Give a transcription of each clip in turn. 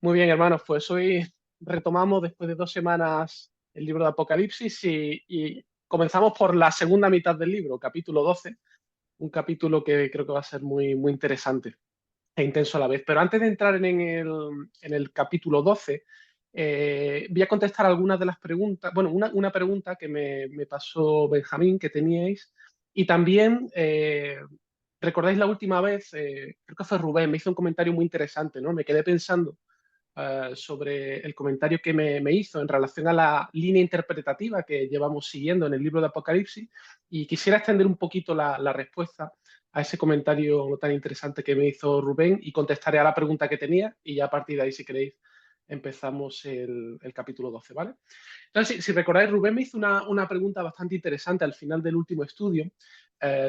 Muy bien, hermanos, pues hoy retomamos después de 2 semanas el libro de Apocalipsis y comenzamos por la segunda mitad del libro, capítulo 12, un capítulo que creo que va a ser muy, muy interesante e intenso a la vez. Pero antes de entrar en el capítulo 12, voy a contestar algunas de las preguntas, bueno, una pregunta que me pasó Benjamín, que teníais, y también recordáis la última vez, creo que fue Rubén, me hizo un comentario muy interesante, ¿no? Me quedé pensando sobre el comentario que me hizo en relación a la línea interpretativa que llevamos siguiendo en el libro de Apocalipsis y quisiera extender un poquito la respuesta a ese comentario tan interesante que me hizo Rubén y contestaré a la pregunta que tenía y ya a partir de ahí, si queréis, empezamos el capítulo 12, ¿vale? Entonces, si recordáis, Rubén me hizo una pregunta bastante interesante al final del último estudio,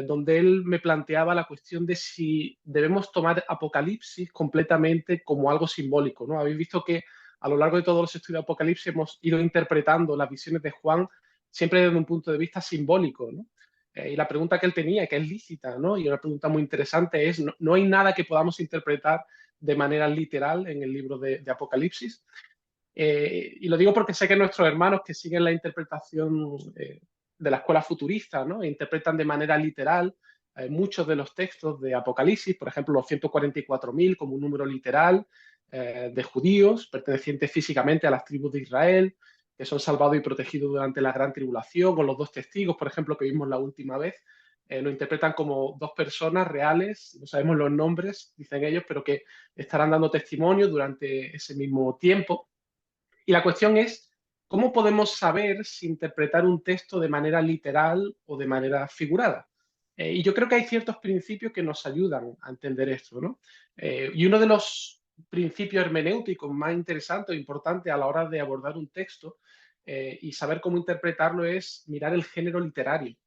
donde él me planteaba la cuestión de si debemos tomar Apocalipsis completamente como algo simbólico, ¿no? Habéis visto que a lo largo de todos los estudios de Apocalipsis hemos ido interpretando las visiones de Juan siempre desde un punto de vista simbólico, ¿no? Y la pregunta que él tenía, que es lícita, ¿no? Y una pregunta muy interesante es, ¿no hay nada que podamos interpretar de manera literal en el libro de Apocalipsis? Y lo digo porque sé que nuestros hermanos que siguen la interpretación de la escuela futurista, ¿no? E interpretan de manera literal muchos de los textos de Apocalipsis, por ejemplo, los 144.000 como un número literal de judíos pertenecientes físicamente a las tribus de Israel, que son salvados y protegidos durante la gran tribulación, o los dos testigos, por ejemplo, que vimos la última vez, lo interpretan como dos personas reales, no sabemos los nombres, dicen ellos, pero que estarán dando testimonio durante ese mismo tiempo. Y la cuestión es, ¿cómo podemos saber si interpretar un texto de manera literal o de manera figurada? Y yo creo que hay ciertos principios que nos ayudan a entender esto, ¿no? Y uno de los principios hermenéuticos más interesantes o importantes a la hora de abordar un texto y saber cómo interpretarlo es mirar el género literario.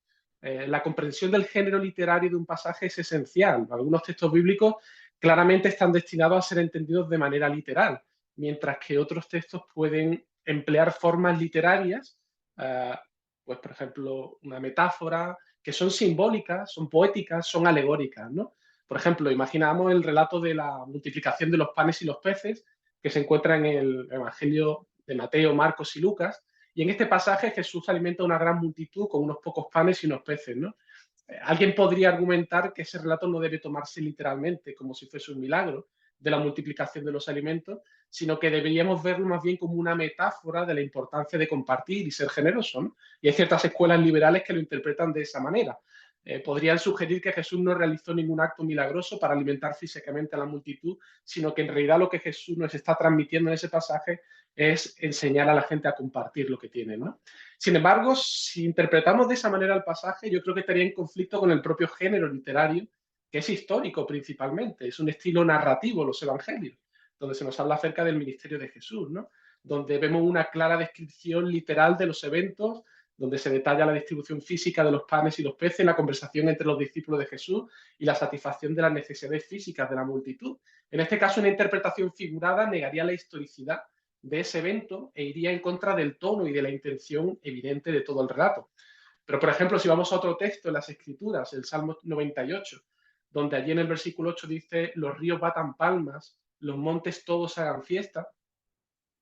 La comprensión del género literario de un pasaje es esencial. Algunos textos bíblicos claramente están destinados a ser entendidos de manera literal, mientras que otros textos pueden emplear formas literarias, uh, pues por ejemplo, una metáfora, que son simbólicas, son poéticas, son alegóricas, ¿no? Por ejemplo, imaginamos el relato de la multiplicación de los panes y los peces que se encuentra en el Evangelio de Mateo, Marcos y Lucas, y en este pasaje Jesús alimenta a una gran multitud con unos pocos panes y unos peces, ¿no? Alguien podría argumentar que ese relato no debe tomarse literalmente, como si fuese un milagro de la multiplicación de los alimentos, sino que deberíamos verlo más bien como una metáfora de la importancia de compartir y ser generoso, ¿no? Y hay ciertas escuelas liberales que lo interpretan de esa manera. Podrían sugerir que Jesús no realizó ningún acto milagroso para alimentar físicamente a la multitud, sino que en realidad lo que Jesús nos está transmitiendo en ese pasaje es enseñar a la gente a compartir lo que tiene, ¿no? Sin embargo, si interpretamos de esa manera el pasaje, yo creo que estaría en conflicto con el propio género literario, que es histórico principalmente, es un estilo narrativo, los evangelios, donde se nos habla acerca del ministerio de Jesús, ¿no? Donde vemos una clara descripción literal de los eventos, donde se detalla la distribución física de los panes y los peces, la conversación entre los discípulos de Jesús y la satisfacción de las necesidades físicas de la multitud. En este caso, una interpretación figurada negaría la historicidad de ese evento e iría en contra del tono y de la intención evidente de todo el relato. Pero, por ejemplo, si vamos a otro texto en las Escrituras, el Salmo 98, donde allí en el versículo 8 dice, los ríos batan palmas, los montes todos hagan fiesta,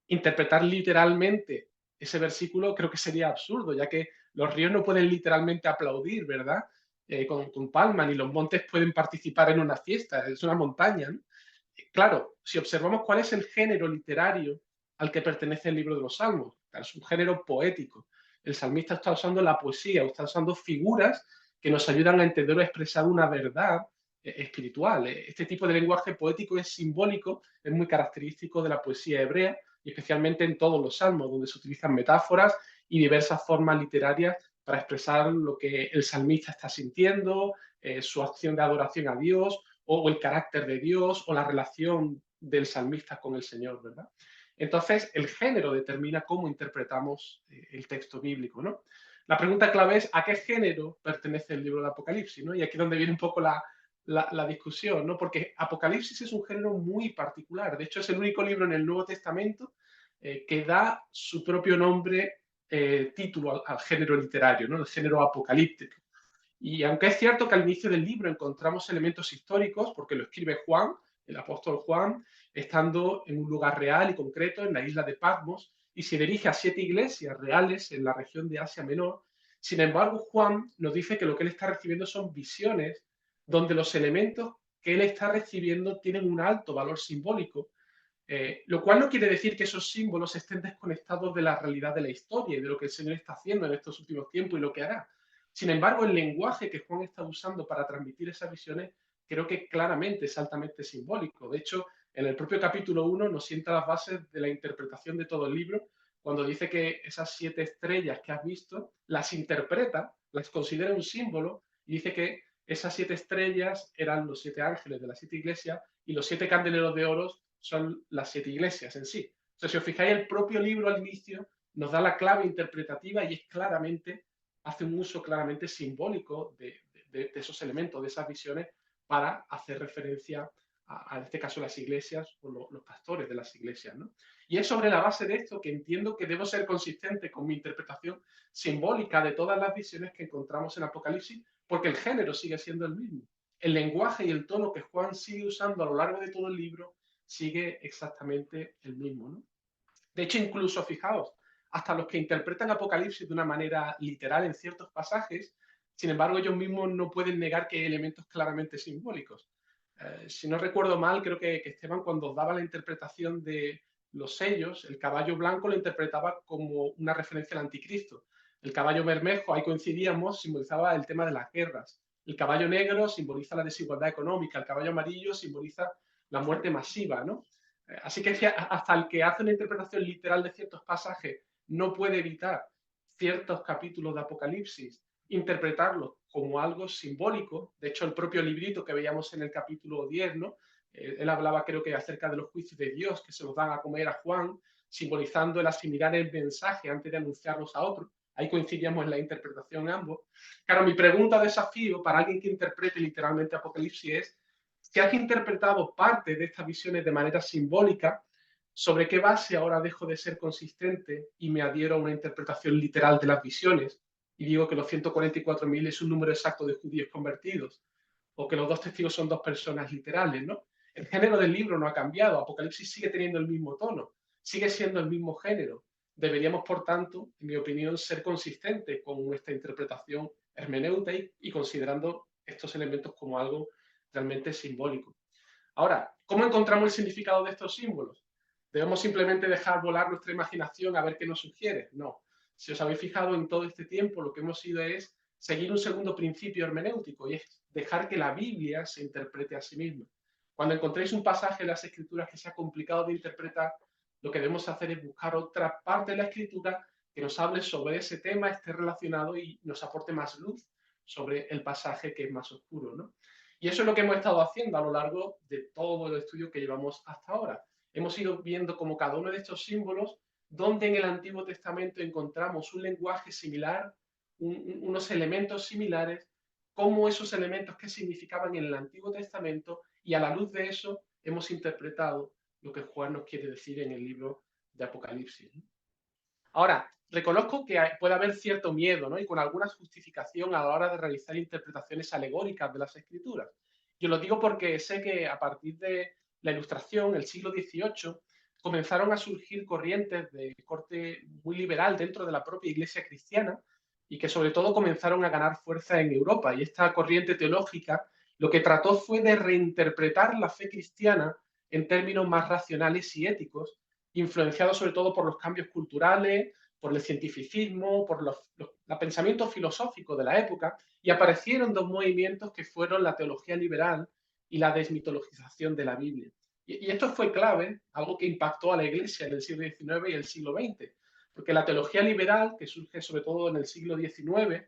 interpretar literalmente ese versículo creo que sería absurdo, ya que los ríos no pueden literalmente aplaudir, ¿verdad? Con palmas, ni los montes pueden participar en una fiesta, es una montaña, ¿no? Claro, si observamos cuál es el género literario al que pertenece el libro de los Salmos, es un género poético. El salmista está usando la poesía, está usando figuras que nos ayudan a entender o expresar una verdad espiritual. Este tipo de lenguaje poético es simbólico, es muy característico de la poesía hebrea y especialmente en todos los salmos, donde se utilizan metáforas y diversas formas literarias para expresar lo que el salmista está sintiendo, su acción de adoración a Dios o el carácter de Dios o la relación del salmista con el Señor, ¿verdad? Entonces, el género determina cómo interpretamos el texto bíblico, ¿no? La pregunta clave es ¿a qué género pertenece el libro de Apocalipsis? ¿No? Y aquí es donde viene un poco la discusión, ¿no? Porque Apocalipsis es un género muy particular. De hecho, es el único libro en el Nuevo Testamento que da su propio nombre, título al género literario, ¿no? El género apocalíptico. Y aunque es cierto que al inicio del libro encontramos elementos históricos, porque lo escribe Juan, el apóstol Juan, estando en un lugar real y concreto, en la isla de Patmos, y se dirige a 7 iglesias reales en la región de Asia Menor. Sin embargo, Juan nos dice que lo que él está recibiendo son visiones donde los elementos que él está recibiendo tienen un alto valor simbólico, lo cual no quiere decir que esos símbolos estén desconectados de la realidad de la historia y de lo que el Señor está haciendo en estos últimos tiempos y lo que hará. Sin embargo, el lenguaje que Juan está usando para transmitir esas visiones creo que claramente es altamente simbólico. De hecho, en el propio capítulo 1 nos sienta las bases de la interpretación de todo el libro, cuando dice que esas 7 estrellas que has visto las interpreta, las considera un símbolo y dice que esas 7 estrellas eran los 7 ángeles de las 7 iglesias y los 7 candeleros de oro son las 7 iglesias en sí. O sea, si os fijáis, el propio libro al inicio nos da la clave interpretativa y es claramente, hace un uso claramente simbólico de esos elementos, de esas visiones, para hacer referencia en este caso, las iglesias o los pastores de las iglesias, ¿no? Y es sobre la base de esto que entiendo que debo ser consistente con mi interpretación simbólica de todas las visiones que encontramos en Apocalipsis, porque el género sigue siendo el mismo. El lenguaje y el tono que Juan sigue usando a lo largo de todo el libro sigue exactamente el mismo, ¿no? De hecho, incluso, fijaos, hasta los que interpretan Apocalipsis de una manera literal en ciertos pasajes, sin embargo, ellos mismos no pueden negar que hay elementos claramente simbólicos. Si no recuerdo mal, creo que Esteban, cuando daba la interpretación de los sellos, el caballo blanco lo interpretaba como una referencia al anticristo. El caballo bermejo, ahí coincidíamos, simbolizaba el tema de las guerras. El caballo negro simboliza la desigualdad económica. El caballo amarillo simboliza la muerte masiva, ¿no? Así que hasta el que hace una interpretación literal de ciertos pasajes no puede evitar ciertos capítulos de Apocalipsis interpretarlos como algo simbólico. De hecho, el propio librito que veíamos en el capítulo 10, ¿no? Él hablaba, creo que, acerca de los juicios de Dios que se los dan a comer a Juan, simbolizando el asimilar el mensaje antes de anunciarlos a otros. Ahí coincidíamos en la interpretación ambos. Claro, mi pregunta, desafío para alguien que interprete literalmente Apocalipsis es: si has interpretado parte de estas visiones de manera simbólica, ¿sobre qué base ahora dejo de ser consistente y me adhiero a una interpretación literal de las visiones? Y digo que los 144.000 es un número exacto de judíos convertidos, o que los 2 testigos son 2 personas literales, ¿no? El género del libro no ha cambiado, Apocalipsis sigue teniendo el mismo tono, sigue siendo el mismo género. Deberíamos, por tanto, en mi opinión, ser consistentes con nuestra interpretación hermenéutica y considerando estos elementos como algo realmente simbólico. Ahora, ¿cómo encontramos el significado de estos símbolos? ¿Debemos simplemente dejar volar nuestra imaginación a ver qué nos sugiere? No. Si os habéis fijado en todo este tiempo, lo que hemos ido es seguir un segundo principio hermenéutico y es dejar que la Biblia se interprete a sí misma. Cuando encontréis un pasaje en las Escrituras que sea complicado de interpretar, lo que debemos hacer es buscar otra parte de la Escritura que nos hable sobre ese tema, esté relacionado y nos aporte más luz sobre el pasaje que es más oscuro, ¿no? Y eso es lo que hemos estado haciendo a lo largo de todo el estudio que llevamos hasta ahora. Hemos ido viendo como cada uno de estos símbolos, donde en el Antiguo Testamento encontramos un lenguaje similar, unos elementos similares, cómo esos elementos que significaban en el Antiguo Testamento, y a la luz de eso hemos interpretado lo que Juan nos quiere decir en el libro de Apocalipsis. Ahora, reconozco que puede haber cierto miedo, ¿no? Y con alguna justificación a la hora de realizar interpretaciones alegóricas de las escrituras. Yo lo digo porque sé que a partir de la Ilustración, el siglo XVIII, comenzaron a surgir corrientes de corte muy liberal dentro de la propia Iglesia cristiana y que sobre todo comenzaron a ganar fuerza en Europa. Y esta corriente teológica lo que trató fue de reinterpretar la fe cristiana en términos más racionales y éticos, influenciado sobre todo por los cambios culturales, por el cientificismo, por el pensamiento filosófico de la época, y aparecieron 2 movimientos que fueron la teología liberal y la desmitologización de la Biblia. Y esto fue clave, algo que impactó a la Iglesia en el siglo XIX y el siglo XX, porque la teología liberal, que surge sobre todo en el siglo XIX,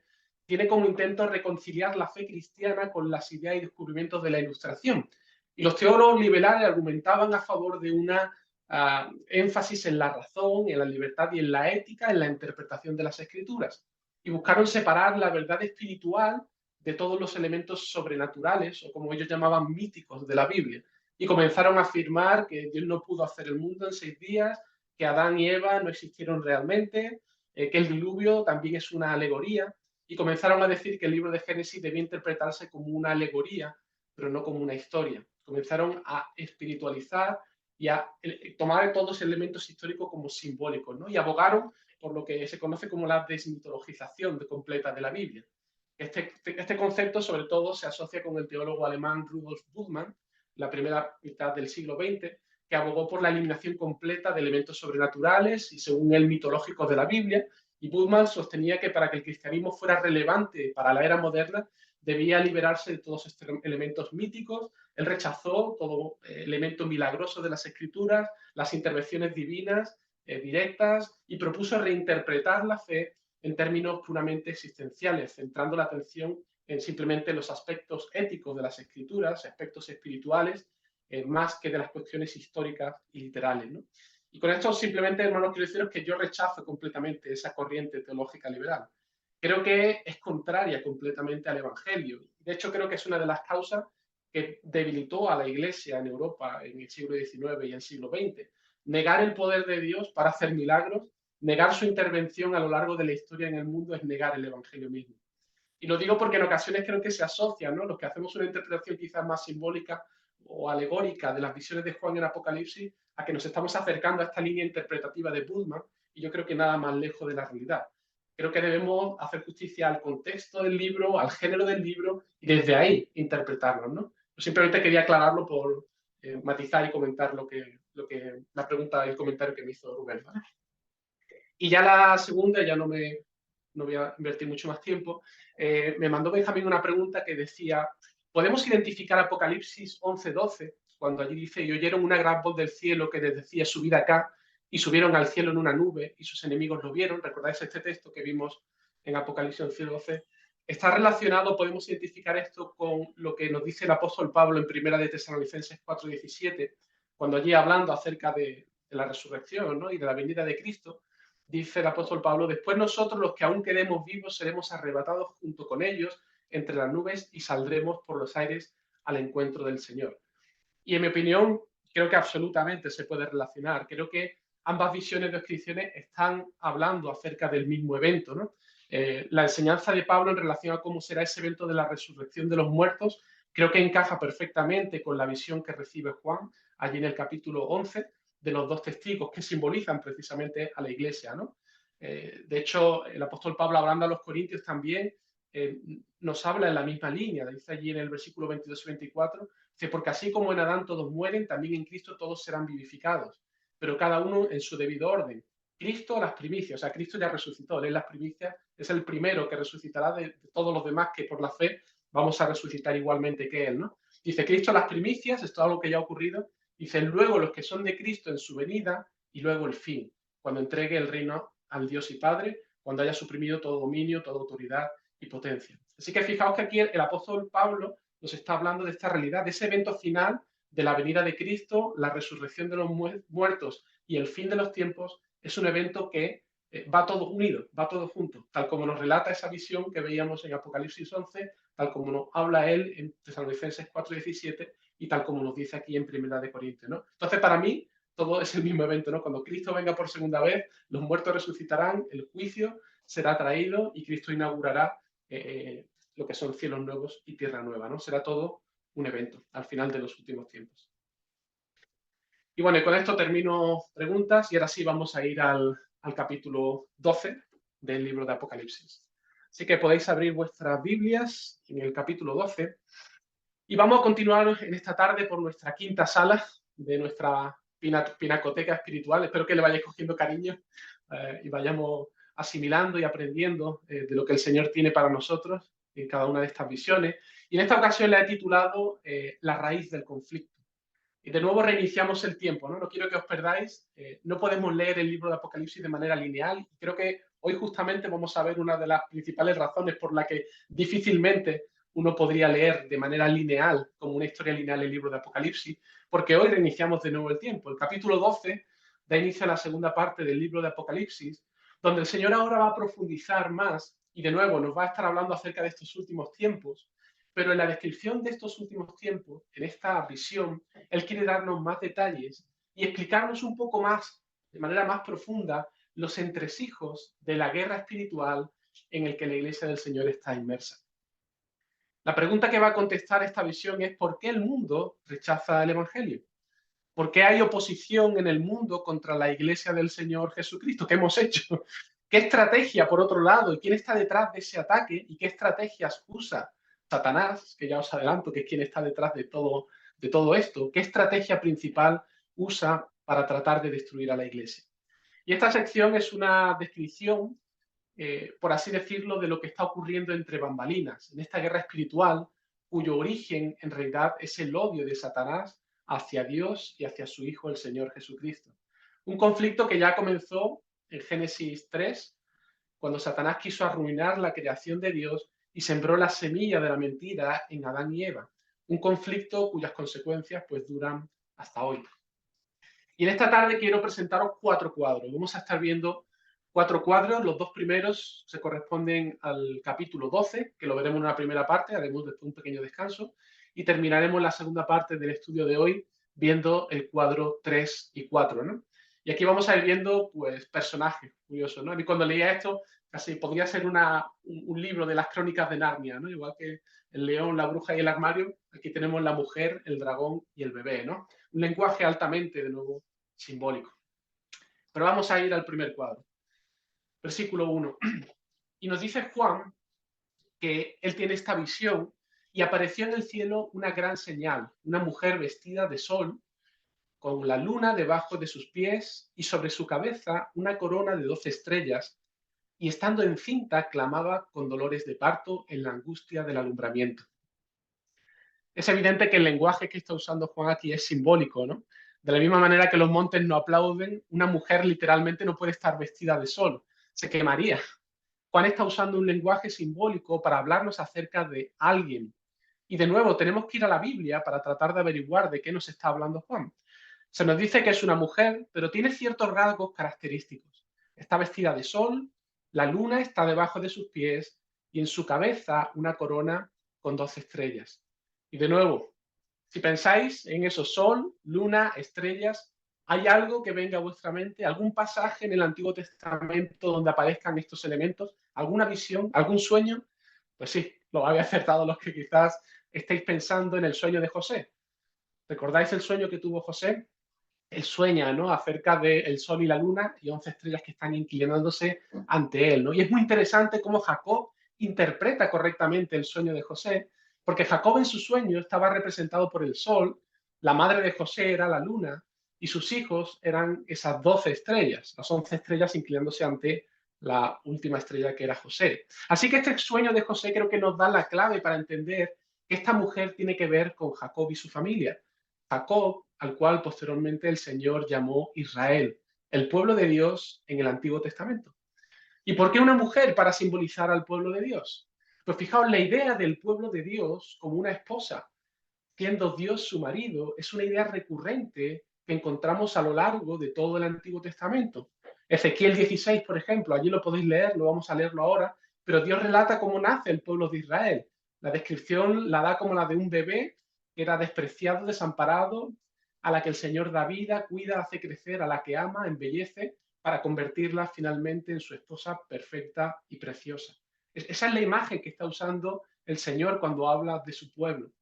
tiene como intento reconciliar la fe cristiana con las ideas y descubrimientos de la Ilustración. Y los teólogos liberales argumentaban a favor de una énfasis en la razón, en la libertad y en la ética, en la interpretación de las escrituras. Y buscaron separar la verdad espiritual de todos los elementos sobrenaturales, o como ellos llamaban míticos, de la Biblia. Y comenzaron a afirmar que Dios no pudo hacer el mundo en 6 días, que Adán y Eva no existieron realmente, que el diluvio también es una alegoría, y comenzaron a decir que el libro de Génesis debía interpretarse como una alegoría, pero no como una historia. Comenzaron a espiritualizar y a tomar todos los elementos históricos como simbólicos, ¿no? Y abogaron por lo que se conoce como la desmitologización completa de la Biblia. Este concepto, sobre todo, se asocia con el teólogo alemán Rudolf Bultmann, la primera mitad del siglo XX, que abogó por la eliminación completa de elementos sobrenaturales y, según él, mitológicos de la Biblia. Y Bultmann sostenía que para que el cristianismo fuera relevante para la era moderna, debía liberarse de todos estos elementos míticos. Él rechazó todo elemento milagroso de las escrituras, las intervenciones divinas directas, y propuso reinterpretar la fe en términos puramente existenciales, centrando la atención en simplemente los aspectos éticos de las escrituras, aspectos espirituales, más que de las cuestiones históricas y literales, ¿no? Y con esto simplemente, hermanos, quiero deciros que yo rechazo completamente esa corriente teológica liberal. Creo que es contraria completamente al Evangelio. De hecho, creo que es una de las causas que debilitó a la Iglesia en Europa en el siglo XIX y el siglo XX. Negar el poder de Dios para hacer milagros, negar su intervención a lo largo de la historia en el mundo, es negar el Evangelio mismo. Y lo digo porque en ocasiones creo que se asocian, ¿no? Los que hacemos una interpretación quizás más simbólica o alegórica de las visiones de Juan en Apocalipsis, a que nos estamos acercando a esta línea interpretativa de Bultmann, y yo creo que nada más lejos de la realidad. Creo que debemos hacer justicia al contexto del libro, al género del libro, y desde ahí interpretarlo, ¿no? Yo simplemente quería aclararlo por matizar y comentar la pregunta, el comentario que me hizo Rubén, ¿vale? Y ya la segunda, ya no voy a invertir mucho más tiempo, me mandó Benjamín una pregunta que decía, ¿podemos identificar Apocalipsis 11:12, cuando allí dice, y oyeron una gran voz del cielo que les decía, subid acá, y subieron al cielo en una nube, y sus enemigos lo vieron? ¿Recordáis este texto que vimos en Apocalipsis 11:12? Está relacionado, podemos identificar esto con lo que nos dice el apóstol Pablo en Primera de Tesalonicenses 4:17, cuando allí hablando acerca de la resurrección, ¿no? Y de la venida de Cristo, dice el apóstol Pablo, después nosotros los que aún quedemos vivos seremos arrebatados junto con ellos entre las nubes y saldremos por los aires al encuentro del Señor. Y en mi opinión, creo que absolutamente se puede relacionar. Creo que ambas visiones de descripciones están hablando acerca del mismo evento, ¿no? La enseñanza de Pablo en relación a cómo será ese evento de la resurrección de los muertos, creo que encaja perfectamente con la visión que recibe Juan allí en el capítulo 11 de los dos testigos que simbolizan precisamente a la iglesia, ¿no? De hecho, el apóstol Pablo, hablando a los corintios también, nos habla en la misma línea. Dice allí en el versículo 22 y 24, dice, porque así como en Adán todos mueren, también en Cristo todos serán vivificados, pero cada uno en su debido orden. Cristo las primicias, o sea, Cristo ya resucitó, él es las primicias, es el primero que resucitará de todos los demás que por la fe vamos a resucitar igualmente que él, ¿no? Dice, Cristo las primicias, esto es algo que ya ha ocurrido, dice, luego los que son de Cristo en su venida, y luego el fin, cuando entregue el reino al Dios y Padre, cuando haya suprimido todo dominio, toda autoridad y potencia. Así que fijaos que aquí el apóstol Pablo nos está hablando de esta realidad, de ese evento final de la venida de Cristo, la resurrección de los muertos y el fin de los tiempos. Es un evento que va todo unido, va todo junto, tal como nos relata esa visión que veíamos en Apocalipsis 11, tal como nos habla él en Tesalonicenses 4:17 y tal como nos dice aquí en Primera de Corintios, ¿no? Entonces, para mí, todo es el mismo evento, ¿no? Cuando Cristo venga por segunda vez, los muertos resucitarán, el juicio será traído y Cristo inaugurará lo que son cielos nuevos y tierra nueva, ¿no? Será todo un evento al final de los últimos tiempos. Y bueno, y con esto termino preguntas y ahora sí vamos a ir al capítulo 12 del libro de Apocalipsis. Así que podéis abrir vuestras Biblias en el capítulo 12 y vamos a continuar en esta tarde por nuestra quinta sala de nuestra pinacoteca espiritual. Espero que le vayáis cogiendo cariño y vayamos asimilando y aprendiendo de lo que el Señor tiene para nosotros en cada una de estas visiones. Y en esta ocasión la he titulado La raíz del conflicto. Y de nuevo reiniciamos el tiempo, ¿no? No quiero que os perdáis. No podemos leer el libro de Apocalipsis de manera lineal. Y creo que hoy justamente vamos a ver una de las principales razones por la que difícilmente uno podría leer de manera lineal, como una historia lineal, el libro de Apocalipsis, porque hoy reiniciamos de nuevo el tiempo. El capítulo 12 da inicio a la segunda parte del libro de Apocalipsis, donde el Señor ahora va a profundizar más y de nuevo nos va a estar hablando acerca de estos últimos tiempos, pero en la descripción de estos últimos tiempos, en esta visión, Él quiere darnos más detalles y explicarnos un poco más, de manera más profunda, los entresijos de la guerra espiritual en el que la Iglesia del Señor está inmersa. La pregunta que va a contestar esta visión es ¿por qué el mundo rechaza el Evangelio? ¿Por qué hay oposición en el mundo contra la iglesia del Señor Jesucristo? ¿Qué hemos hecho? ¿Qué estrategia, por otro lado? ¿Y quién está detrás de ese ataque? ¿Y qué estrategias usa Satanás, que ya os adelanto que es quien está detrás de todo esto? ¿Qué estrategia principal usa para tratar de destruir a la iglesia? Y esta sección es una descripción, por así decirlo, de lo que está ocurriendo entre bambalinas, en esta guerra espiritual, cuyo origen en realidad es el odio de Satanás hacia Dios y hacia su Hijo, el Señor Jesucristo. Un conflicto que ya comenzó en Génesis 3, cuando Satanás quiso arruinar la creación de Dios y sembró la semilla de la mentira en Adán y Eva. Un conflicto cuyas consecuencias pues duran hasta hoy. Y en esta tarde quiero presentaros 4 cuadros. Vamos a estar viendo 4 cuadros. Los 2 primeros se corresponden al capítulo 12, que lo veremos en una primera parte, haremos después un pequeño descanso, y terminaremos la segunda parte del estudio de hoy viendo el cuadro 3 y 4, ¿no? Y aquí vamos a ir viendo, pues, personajes curiosos, ¿no? A mí cuando leía esto, casi podría ser un libro de las crónicas de Narnia, ¿no? Igual que el león, la bruja y el armario, aquí tenemos la mujer, el dragón y el bebé, ¿no? Un lenguaje altamente, de nuevo, simbólico. Pero vamos a ir al primer cuadro. Versículo 1. Y nos dice Juan que él tiene esta visión y apareció en el cielo una gran señal, una mujer vestida de sol, con la luna debajo de sus pies y sobre su cabeza una corona de 12 estrellas, y estando encinta clamaba con dolores de parto en la angustia del alumbramiento. Es evidente que el lenguaje que está usando Juan aquí es simbólico, ¿no? De la misma manera que los montes no aplauden, una mujer literalmente no puede estar vestida de sol, se quemaría. Juan está usando un lenguaje simbólico para hablarnos acerca de alguien. Y de nuevo, tenemos que ir a la Biblia para tratar de averiguar de qué nos está hablando Juan. Se nos dice que es una mujer, pero tiene ciertos rasgos característicos. Está vestida de sol, la luna está debajo de sus pies y en su cabeza una corona con 12 estrellas. Y de nuevo, si pensáis en eso, sol, luna, estrellas, ¿hay algo que venga a vuestra mente? ¿Algún pasaje en el Antiguo Testamento donde aparezcan estos elementos? ¿Alguna visión? ¿Algún sueño? Pues sí, lo habéis acertado los que quizás estéis pensando en el sueño de José. ¿Recordáis el sueño que tuvo José? Él sueña, ¿no?, acerca del sol y la luna y 11 estrellas que están inclinándose ante él, ¿no? Y es muy interesante cómo Jacob interpreta correctamente el sueño de José, porque Jacob en su sueño estaba representado por el sol, la madre de José era la luna y sus hijos eran esas 12 estrellas, las 11 estrellas inclinándose ante la última estrella que era José. Así que este sueño de José creo que nos da la clave para entender que esta mujer tiene que ver con Jacob y su familia. Jacob, al cual posteriormente el Señor llamó Israel, el pueblo de Dios en el Antiguo Testamento. ¿Y por qué una mujer para simbolizar al pueblo de Dios? Pues fijaos, la idea del pueblo de Dios como una esposa, siendo Dios su marido, es una idea recurrente que encontramos a lo largo de todo el Antiguo Testamento. Ezequiel 16, por ejemplo, allí lo podéis leer, lo vamos a leerlo ahora, pero Dios relata cómo nace el pueblo de Israel. La descripción la da como la de un bebé que era despreciado, desamparado, a la que el Señor da vida, cuida, hace crecer, a la que ama, embellece, para convertirla finalmente en su esposa perfecta y preciosa. Esa es la imagen que está usando el Señor cuando habla de su pueblo.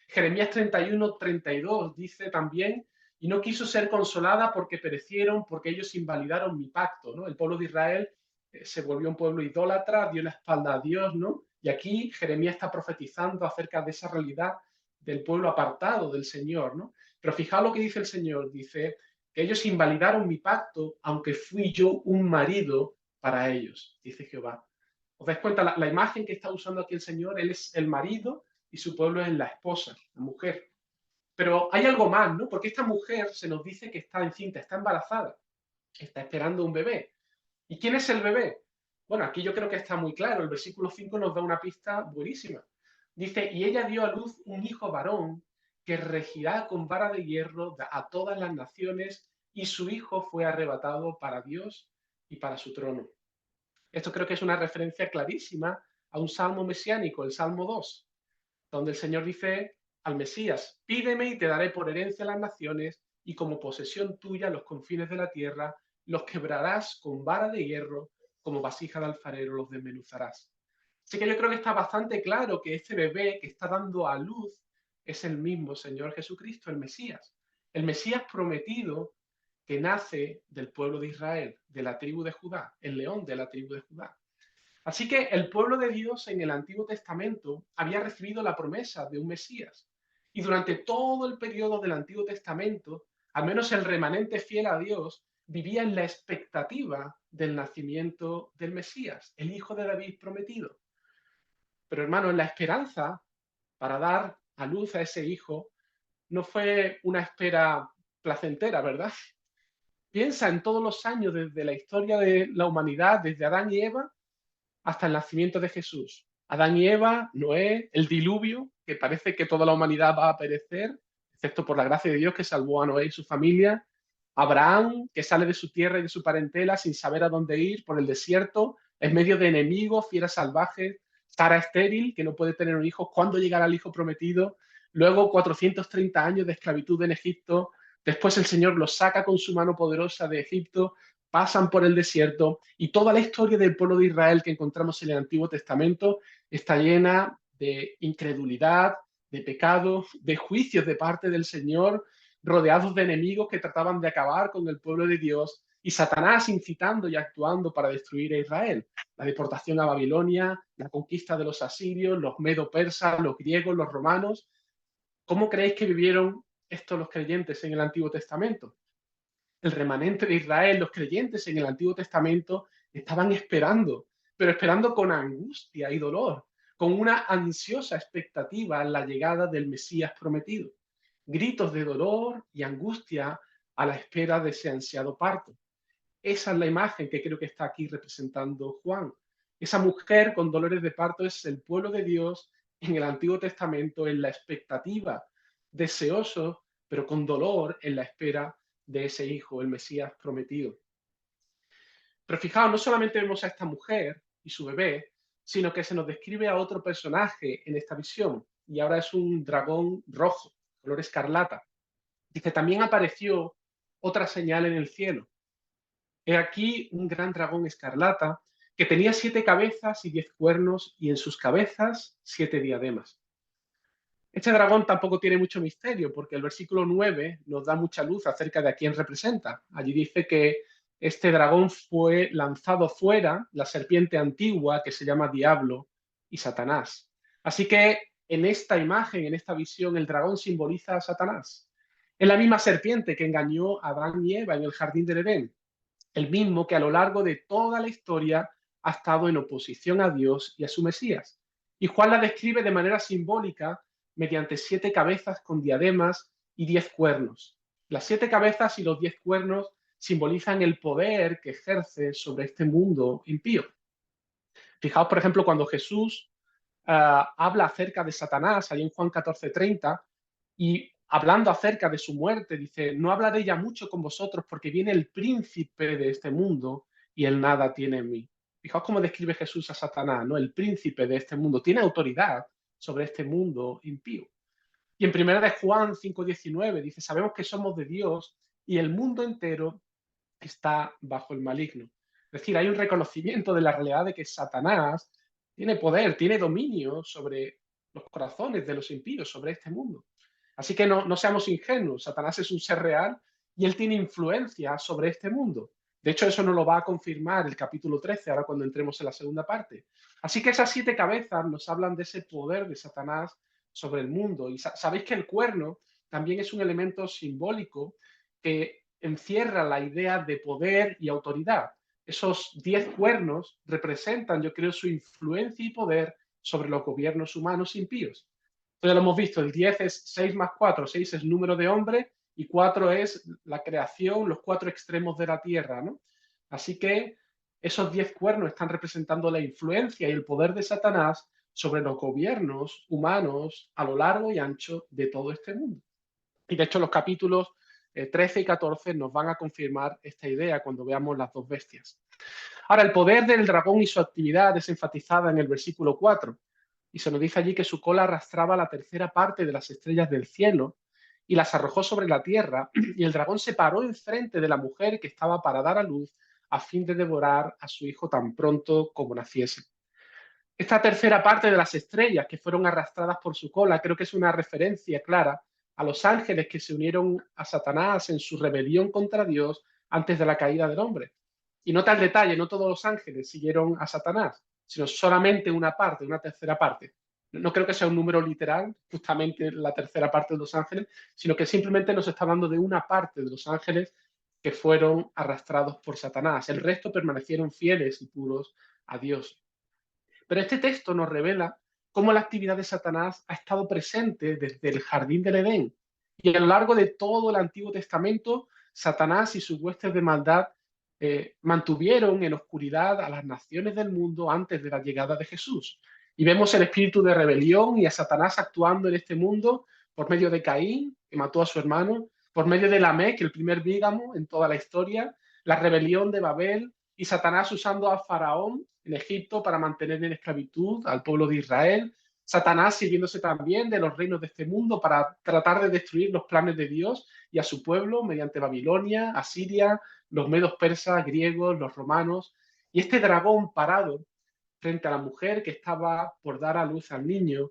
Jeremías 31-32 dice también, y no quiso ser consolada porque perecieron, porque ellos invalidaron mi pacto, ¿no? El pueblo de Israel se volvió un pueblo idólatra, dio la espalda a Dios, ¿no? Y aquí Jeremías está profetizando acerca de esa realidad del pueblo apartado del Señor, ¿no? Pero fijaos lo que dice el Señor, dice que ellos invalidaron mi pacto, aunque fui yo un marido para ellos, dice Jehová. ¿Os dais cuenta? La imagen que está usando aquí el Señor, Él es el marido y su pueblo es la esposa, la mujer. Pero hay algo más, ¿no? Porque esta mujer se nos dice que está encinta, está embarazada, está esperando un bebé. ¿Y quién es el bebé? Bueno, aquí yo creo que está muy claro. El versículo 5 nos da una pista buenísima. Dice, y ella dio a luz un hijo varón que regirá con vara de hierro a todas las naciones, y su hijo fue arrebatado para Dios y para su trono. Esto creo que es una referencia clarísima a un salmo mesiánico, el Salmo 2, donde el Señor dice al Mesías, pídeme y te daré por herencia las naciones y como posesión tuya los confines de la tierra, los quebrarás con vara de hierro, como vasija de alfarero los desmenuzarás. Así que yo creo que está bastante claro que este bebé que está dando a luz es el mismo Señor Jesucristo, el Mesías. el Mesías prometido que nace del pueblo de Israel, de la tribu de Judá, el león de la tribu de Judá. Así que el pueblo de Dios en el Antiguo Testamento había recibido la promesa de un Mesías. Y durante todo el periodo del Antiguo Testamento, al menos el remanente fiel a Dios vivía en la expectativa del nacimiento del Mesías, el hijo de David prometido. Pero hermano, la esperanza para dar a luz a ese hijo no fue una espera placentera, ¿verdad? Piensa en todos los años desde la historia de la humanidad, desde Adán y Eva, hasta el nacimiento de Jesús. Adán y Eva, Noé, el diluvio, que parece que toda la humanidad va a perecer, excepto por la gracia de Dios que salvó a Noé y su familia. Abraham, que sale de su tierra y de su parentela sin saber a dónde ir por el desierto, en medio de enemigos, fieras salvajes. Sara estéril, que no puede tener un hijo. ¿Cuándo llegará el hijo prometido? Luego 430 años de esclavitud en Egipto. Después el Señor los saca con su mano poderosa de Egipto, pasan por el desierto y toda la historia del pueblo de Israel que encontramos en el Antiguo Testamento está llena de incredulidad, de pecado, de juicios de parte del Señor, rodeados de enemigos que trataban de acabar con el pueblo de Dios y Satanás incitando y actuando para destruir a Israel. La deportación a Babilonia, la conquista de los asirios, los medo-persas, los griegos, los romanos. ¿Cómo creéis que vivieron estos los creyentes en el Antiguo Testamento? El remanente de Israel, los creyentes en el Antiguo Testamento, estaban esperando, pero esperando con angustia y dolor, con una ansiosa expectativa en la llegada del Mesías prometido. Gritos de dolor y angustia a la espera de ese ansiado parto. Esa es la imagen que creo que está aquí representando Juan. Esa mujer con dolores de parto es el pueblo de Dios en el Antiguo Testamento en la expectativa, deseoso, pero con dolor en la espera de ese hijo, el Mesías prometido. Pero fijaos, no solamente vemos a esta mujer y su bebé, sino que se nos describe a otro personaje en esta visión, y ahora es un dragón rojo, color escarlata. Dice, también apareció otra señal en el cielo. He aquí un gran dragón escarlata que tenía 7 cabezas y 10 cuernos, y en sus cabezas 7 diademas. Este dragón tampoco tiene mucho misterio, porque el versículo 9 nos da mucha luz acerca de a quién representa. Allí dice que este dragón fue lanzado fuera, la serpiente antigua que se llama Diablo y Satanás. Así que en esta imagen, en esta visión, el dragón simboliza a Satanás. Es la misma serpiente que engañó a Adán y Eva en el jardín del Edén, el mismo que a lo largo de toda la historia ha estado en oposición a Dios y a su Mesías. Y Juan la describe de manera simbólica mediante 7 cabezas con diademas y 10 cuernos. Las 7 cabezas y los 10 cuernos simbolizan el poder que ejerce sobre este mundo impío. Fijaos, por ejemplo, cuando Jesús habla acerca de Satanás, ahí en Juan 14:30, y hablando acerca de su muerte, dice, no hablaré ya mucho con vosotros porque viene el príncipe de este mundo y él nada tiene en mí. Fijaos cómo describe Jesús a Satanás, ¿no? El príncipe de este mundo. Tiene autoridad sobre este mundo impío. Y en 1 de Juan 5:19 dice, sabemos que somos de Dios y el mundo entero está bajo el maligno. Es decir, hay un reconocimiento de la realidad de que Satanás tiene poder, tiene dominio sobre los corazones de los impíos, sobre este mundo. Así que no seamos ingenuos, Satanás es un ser real y él tiene influencia sobre este mundo. De hecho, eso nos lo va a confirmar el capítulo 13, ahora cuando entremos en la segunda parte. Así que esas 7 cabezas nos hablan de ese poder de Satanás sobre el mundo. Y sabéis que el cuerno también es un elemento simbólico que encierra la idea de poder y autoridad. Esos 10 cuernos representan, yo creo, su influencia y poder sobre los gobiernos humanos impíos. Entonces lo hemos visto, el 10 es 6 más 4, 6 es número de hombre y 4 es la creación, los 4 extremos de la tierra, ¿no? Así que esos 10 cuernos están representando la influencia y el poder de Satanás sobre los gobiernos humanos a lo largo y ancho de todo este mundo. Y de hecho los capítulos 13 y 14 nos van a confirmar esta idea cuando veamos las dos bestias. Ahora, el poder del dragón y su actividad es enfatizada en el versículo 4, y se nos dice allí que su cola arrastraba la tercera parte de las estrellas del cielo y las arrojó sobre la tierra, y el dragón se paró enfrente de la mujer que estaba para dar a luz a fin de devorar a su hijo tan pronto como naciese. Esta tercera parte de las estrellas que fueron arrastradas por su cola creo que es una referencia clara a los ángeles que se unieron a Satanás en su rebelión contra Dios antes de la caída del hombre. Y nota el detalle, no todos los ángeles siguieron a Satanás, sino solamente una parte, una tercera parte. No creo que sea un número literal, justamente la tercera parte de los ángeles, sino que simplemente nos está hablando de una parte de los ángeles que fueron arrastrados por Satanás. El resto permanecieron fieles y puros a Dios. Pero este texto nos revela cómo la actividad de Satanás ha estado presente desde el jardín del Edén. Y a lo largo de todo el Antiguo Testamento, Satanás y sus huestes de maldad mantuvieron en oscuridad a las naciones del mundo antes de la llegada de Jesús. Y vemos el espíritu de rebelión y a Satanás actuando en este mundo por medio de Caín, que mató a su hermano, por medio de Lamec, el primer bígamo en toda la historia, la rebelión de Babel y Satanás usando a Faraón en Egipto para mantener en esclavitud al pueblo de Israel, Satanás sirviéndose también de los reinos de este mundo para tratar de destruir los planes de Dios y a su pueblo mediante Babilonia, Asiria, los medos persas, griegos, los romanos, y este dragón parado frente a la mujer que estaba por dar a luz al niño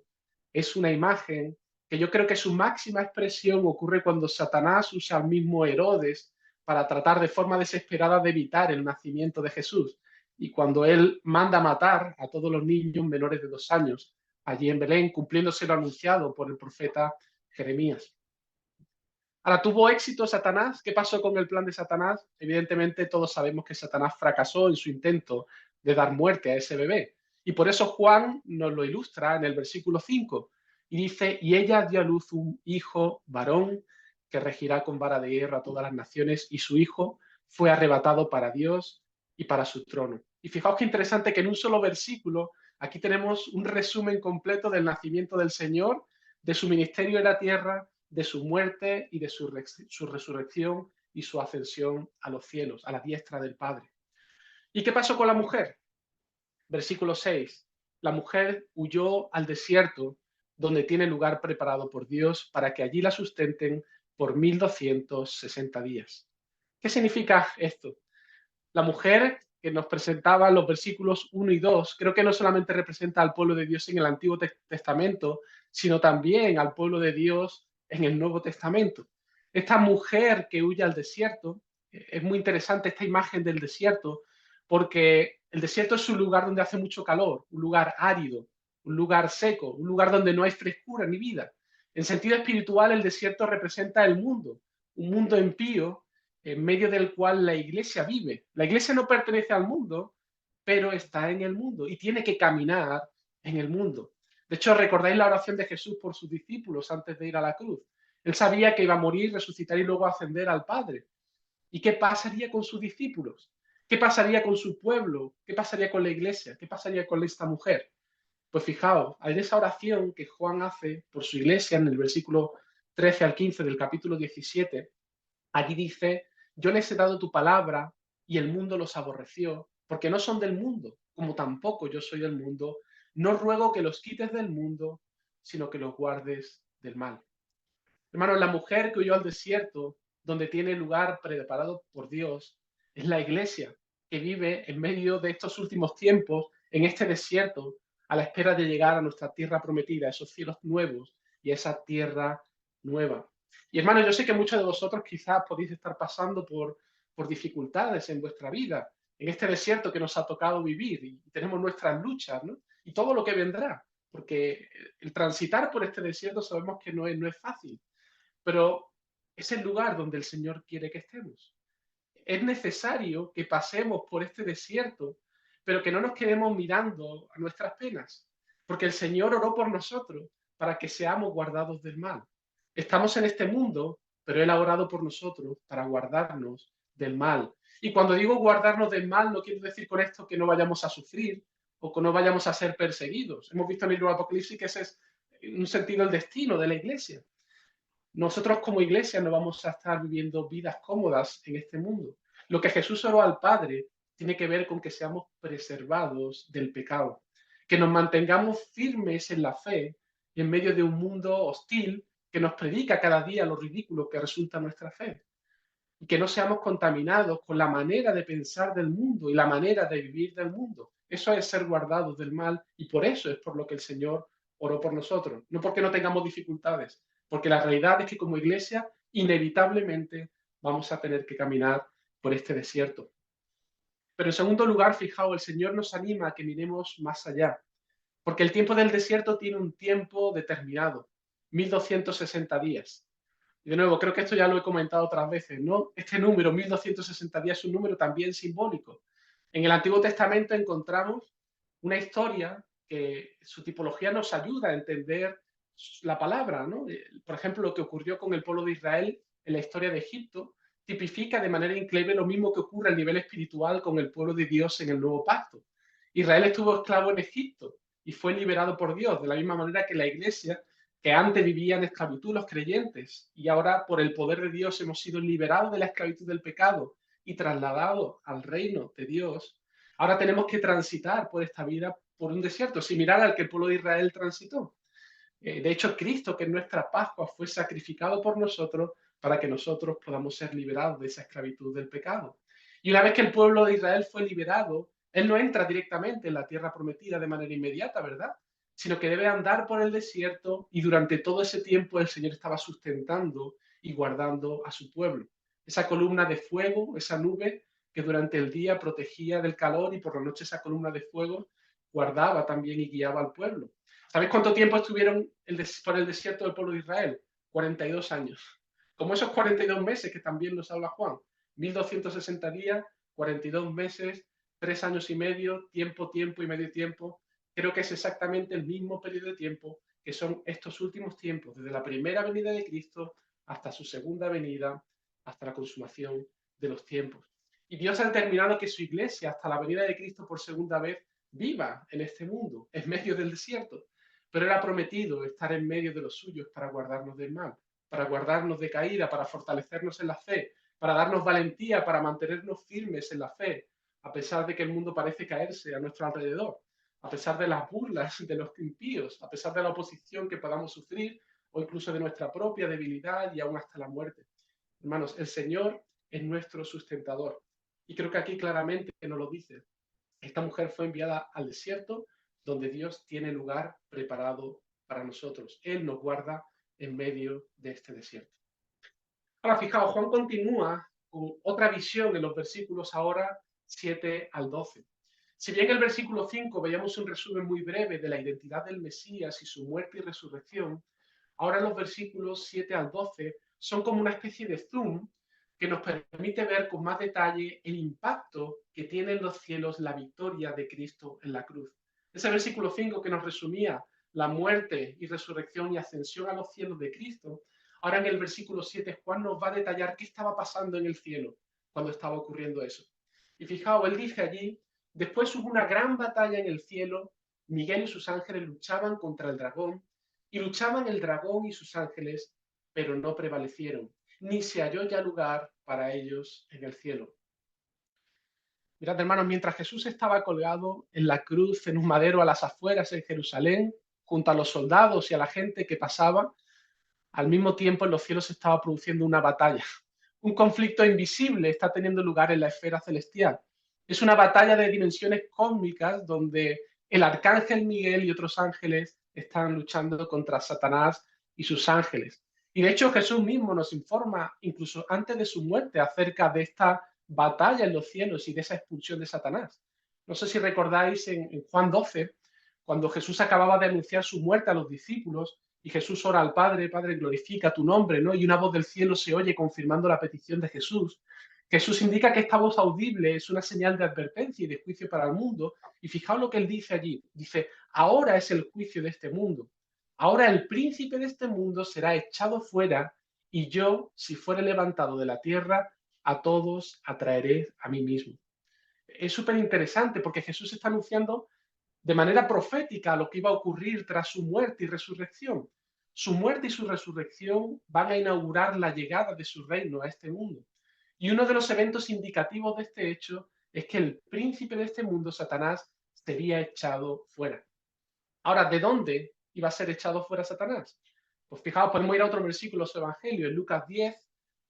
es una imagen que yo creo que su máxima expresión ocurre cuando Satanás usa al mismo Herodes para tratar de forma desesperada de evitar el nacimiento de Jesús. Y cuando él manda matar a todos los niños menores de 2 años allí en Belén, cumpliéndose lo anunciado por el profeta Jeremías. Ahora, ¿tuvo éxito Satanás? ¿Qué pasó con el plan de Satanás? Evidentemente todos sabemos que Satanás fracasó en su intento de dar muerte a ese bebé. Y por eso Juan nos lo ilustra en el versículo 5 y dice, y ella dio a luz un hijo varón que regirá con vara de hierro a todas las naciones y su hijo fue arrebatado para Dios y para su trono. Y fijaos qué interesante que en un solo versículo aquí tenemos un resumen completo del nacimiento del Señor, de su ministerio en la tierra, de su muerte y de su resurrección y su ascensión a los cielos, a la diestra del Padre. ¿Y qué pasó con la mujer? Versículo 6. La mujer huyó al desierto donde tiene lugar preparado por Dios para que allí la sustenten por 1260 días. ¿Qué significa esto? La mujer que nos presentaba los versículos 1 y 2, creo que no solamente representa al pueblo de Dios en el Antiguo Testamento, sino también al pueblo de Dios en el Nuevo Testamento. Esta mujer que huye al desierto, es muy interesante esta imagen del desierto, porque el desierto es un lugar donde hace mucho calor, un lugar árido, un lugar seco, un lugar donde no hay frescura ni vida. En sentido espiritual, el desierto representa el mundo, un mundo impío en medio del cual la iglesia vive. La iglesia no pertenece al mundo, pero está en el mundo y tiene que caminar en el mundo. De hecho, recordáis la oración de Jesús por sus discípulos antes de ir a la cruz. Él sabía que iba a morir, resucitar y luego ascender al Padre. ¿Y qué pasaría con sus discípulos? ¿Qué pasaría con su pueblo? ¿Qué pasaría con la iglesia? ¿Qué pasaría con esta mujer? Pues fijaos, en esa oración que Juan hace por su iglesia en el versículo 13 al 15 del capítulo 17, allí dice, yo les he dado tu palabra y el mundo los aborreció, porque no son del mundo, como tampoco yo soy del mundo. No ruego que los quites del mundo, sino que los guardes del mal. Hermanos, la mujer que huyó al desierto, donde tiene lugar preparado por Dios, es la iglesia que vive en medio de estos últimos tiempos, en este desierto, a la espera de llegar a nuestra tierra prometida, a esos cielos nuevos y a esa tierra nueva. Y hermanos, yo sé que muchos de vosotros quizás podéis estar pasando por dificultades en vuestra vida, en este desierto que nos ha tocado vivir y tenemos nuestras luchas, ¿no? Y todo lo que vendrá, porque el transitar por este desierto sabemos que no es fácil, pero es el lugar donde el Señor quiere que estemos. Es necesario que pasemos por este desierto, pero que no nos quedemos mirando a nuestras penas, porque el Señor oró por nosotros para que seamos guardados del mal. Estamos en este mundo, pero Él ha orado por nosotros para guardarnos del mal. Y cuando digo guardarnos del mal, no quiero decir con esto que no vayamos a sufrir o que no vayamos a ser perseguidos. Hemos visto en el libro de Apocalipsis que ese es, en un sentido, el destino de la iglesia. Nosotros como iglesia no vamos a estar viviendo vidas cómodas en este mundo. Lo que Jesús oró al Padre tiene que ver con que seamos preservados del pecado, que nos mantengamos firmes en la fe en medio de un mundo hostil que nos predica cada día lo ridículo que resulta nuestra fe, y que no seamos contaminados con la manera de pensar del mundo y la manera de vivir del mundo. Eso es ser guardados del mal y por eso es por lo que el Señor oró por nosotros, no porque no tengamos dificultades, porque la realidad es que como iglesia inevitablemente vamos a tener que caminar por este desierto. Pero en segundo lugar, fijaos, el Señor nos anima a que miremos más allá, porque el tiempo del desierto tiene un tiempo determinado, 1260 días. Y de nuevo, creo que esto ya lo he comentado otras veces, ¿no? Este número, 1260 días, es un número también simbólico. En el Antiguo Testamento encontramos una historia que su tipología nos ayuda a entender la palabra, ¿no? Por ejemplo, lo que ocurrió con el pueblo de Israel en la historia de Egipto tipifica de manera increíble lo mismo que ocurre a nivel espiritual con el pueblo de Dios en el Nuevo Pacto. Israel estuvo esclavo en Egipto y fue liberado por Dios, de la misma manera que la iglesia, que antes vivía en esclavitud los creyentes, y ahora por el poder de Dios hemos sido liberados de la esclavitud del pecado y trasladados al reino de Dios. Ahora tenemos que transitar por esta vida por un desierto, similar al que el pueblo de Israel transitó. De hecho, Cristo, que es nuestra Pascua, fue sacrificado por nosotros para que nosotros podamos ser liberados de esa esclavitud del pecado. Y una vez que el pueblo de Israel fue liberado, él no entra directamente en la tierra prometida de manera inmediata, ¿verdad? Sino que debe andar por el desierto y durante todo ese tiempo el Señor estaba sustentando y guardando a su pueblo. Esa columna de fuego, esa nube que durante el día protegía del calor y por la noche esa columna de fuego guardaba también y guiaba al pueblo. ¿Sabéis cuánto tiempo estuvieron por el desierto del pueblo de Israel? 42 años. Como esos 42 meses que también nos habla Juan. 1260 días, 42 meses, 3 años y medio, tiempo, tiempo y medio tiempo. Creo que es exactamente el mismo periodo de tiempo que son estos últimos tiempos, desde la primera venida de Cristo hasta su segunda venida, hasta la consumación de los tiempos. Y Dios ha determinado que su iglesia, hasta la venida de Cristo por segunda vez, viva en este mundo, en medio del desierto. Pero Él ha prometido estar en medio de los suyos para guardarnos del mal, para guardarnos de caída, para fortalecernos en la fe, para darnos valentía, para mantenernos firmes en la fe, a pesar de que el mundo parece caerse a nuestro alrededor, a pesar de las burlas de los impíos, a pesar de la oposición que podamos sufrir o incluso de nuestra propia debilidad y aún hasta la muerte. Hermanos, el Señor es nuestro sustentador. Y creo que aquí claramente nos lo dice. Esta mujer fue enviada al desierto donde Dios tiene lugar preparado para nosotros. Él nos guarda en medio de este desierto. Ahora, fijaos, Juan continúa con otra visión en los versículos ahora 7 al 12. Si bien en el versículo 5 veíamos un resumen muy breve de la identidad del Mesías y su muerte y resurrección, ahora los versículos 7 al 12 son como una especie de zoom que nos permite ver con más detalle el impacto que tiene en los cielos la victoria de Cristo en la cruz. Ese versículo 5 que nos resumía la muerte y resurrección y ascensión a los cielos de Cristo, ahora en el versículo 7 Juan nos va a detallar qué estaba pasando en el cielo cuando estaba ocurriendo eso. Y fijaos, él dice allí, después hubo una gran batalla en el cielo, Miguel y sus ángeles luchaban contra el dragón, y luchaban el dragón y sus ángeles, pero no prevalecieron, ni se halló ya lugar para ellos en el cielo. Mirad, hermanos, mientras Jesús estaba colgado en la cruz, en un madero a las afueras en Jerusalén, junto a los soldados y a la gente que pasaba, al mismo tiempo en los cielos se estaba produciendo una batalla. Un conflicto invisible está teniendo lugar en la esfera celestial. Es una batalla de dimensiones cósmicas donde el arcángel Miguel y otros ángeles están luchando contra Satanás y sus ángeles. Y de hecho Jesús mismo nos informa, incluso antes de su muerte, acerca de esta batalla en los cielos y de esa expulsión de Satanás. No sé si recordáis en Juan 12, cuando Jesús acababa de anunciar su muerte a los discípulos, y Jesús ora al Padre, Padre, glorifica tu nombre, ¿no? Y una voz del cielo se oye confirmando la petición de Jesús. Jesús indica que esta voz audible es una señal de advertencia y de juicio para el mundo. Y fijaos lo que él dice allí. Dice, ahora es el juicio de este mundo. Ahora el príncipe de este mundo será echado fuera y yo, si fuere levantado de la tierra, a todos atraeré a mí mismo. Es súper interesante porque Jesús está anunciando de manera profética lo que iba a ocurrir tras su muerte y resurrección. Su muerte y su resurrección van a inaugurar la llegada de su reino a este mundo. Y uno de los eventos indicativos de este hecho es que el príncipe de este mundo, Satanás, sería echado fuera. Ahora, ¿de dónde iba a ser echado fuera Satanás? Pues fijaos, podemos ir a otro versículo de su evangelio, en Lucas 10,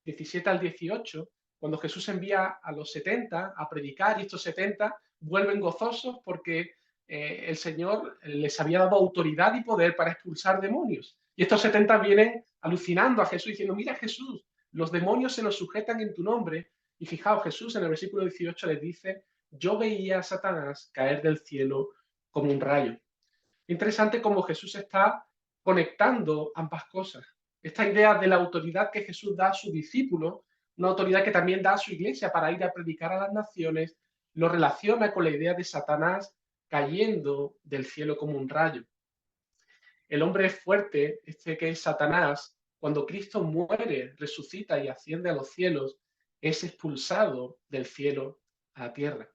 17 al 18, cuando Jesús envía a los 70 a predicar y estos 70 vuelven gozosos porque el Señor les había dado autoridad y poder para expulsar demonios. Y estos 70 vienen alucinando a Jesús, diciendo, mira Jesús, los demonios se nos sujetan en tu nombre. Y fijaos, Jesús en el versículo 18 les dice, yo veía a Satanás caer del cielo como un rayo. Interesante cómo Jesús está conectando ambas cosas. Esta idea de la autoridad que Jesús da a sus discípulos, una autoridad que también da a su iglesia para ir a predicar a las naciones, lo relaciona con la idea de Satanás cayendo del cielo como un rayo. El hombre fuerte, este que es Satanás, cuando Cristo muere, resucita y asciende a los cielos, es expulsado del cielo a la tierra.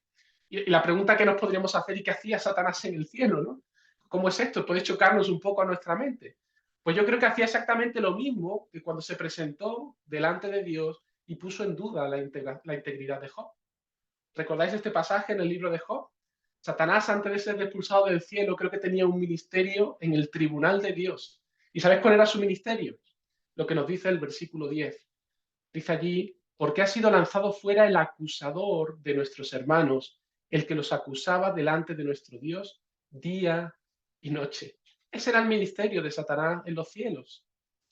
Y la pregunta que nos podríamos hacer, ¿y qué hacía Satanás en el cielo, no? ¿Cómo es esto? Puede chocarnos un poco a nuestra mente. Pues yo creo que hacía exactamente lo mismo que cuando se presentó delante de Dios y puso en duda la integridad de Job. ¿Recordáis este pasaje en el libro de Job? Satanás, antes de ser expulsado del cielo, creo que tenía un ministerio en el tribunal de Dios. ¿Y sabes cuál era su ministerio? Lo que nos dice el versículo 10. Dice allí, porque ha sido lanzado fuera el acusador de nuestros hermanos, el que los acusaba delante de nuestro Dios día y noche. Ese era el ministerio de Satanás en los cielos.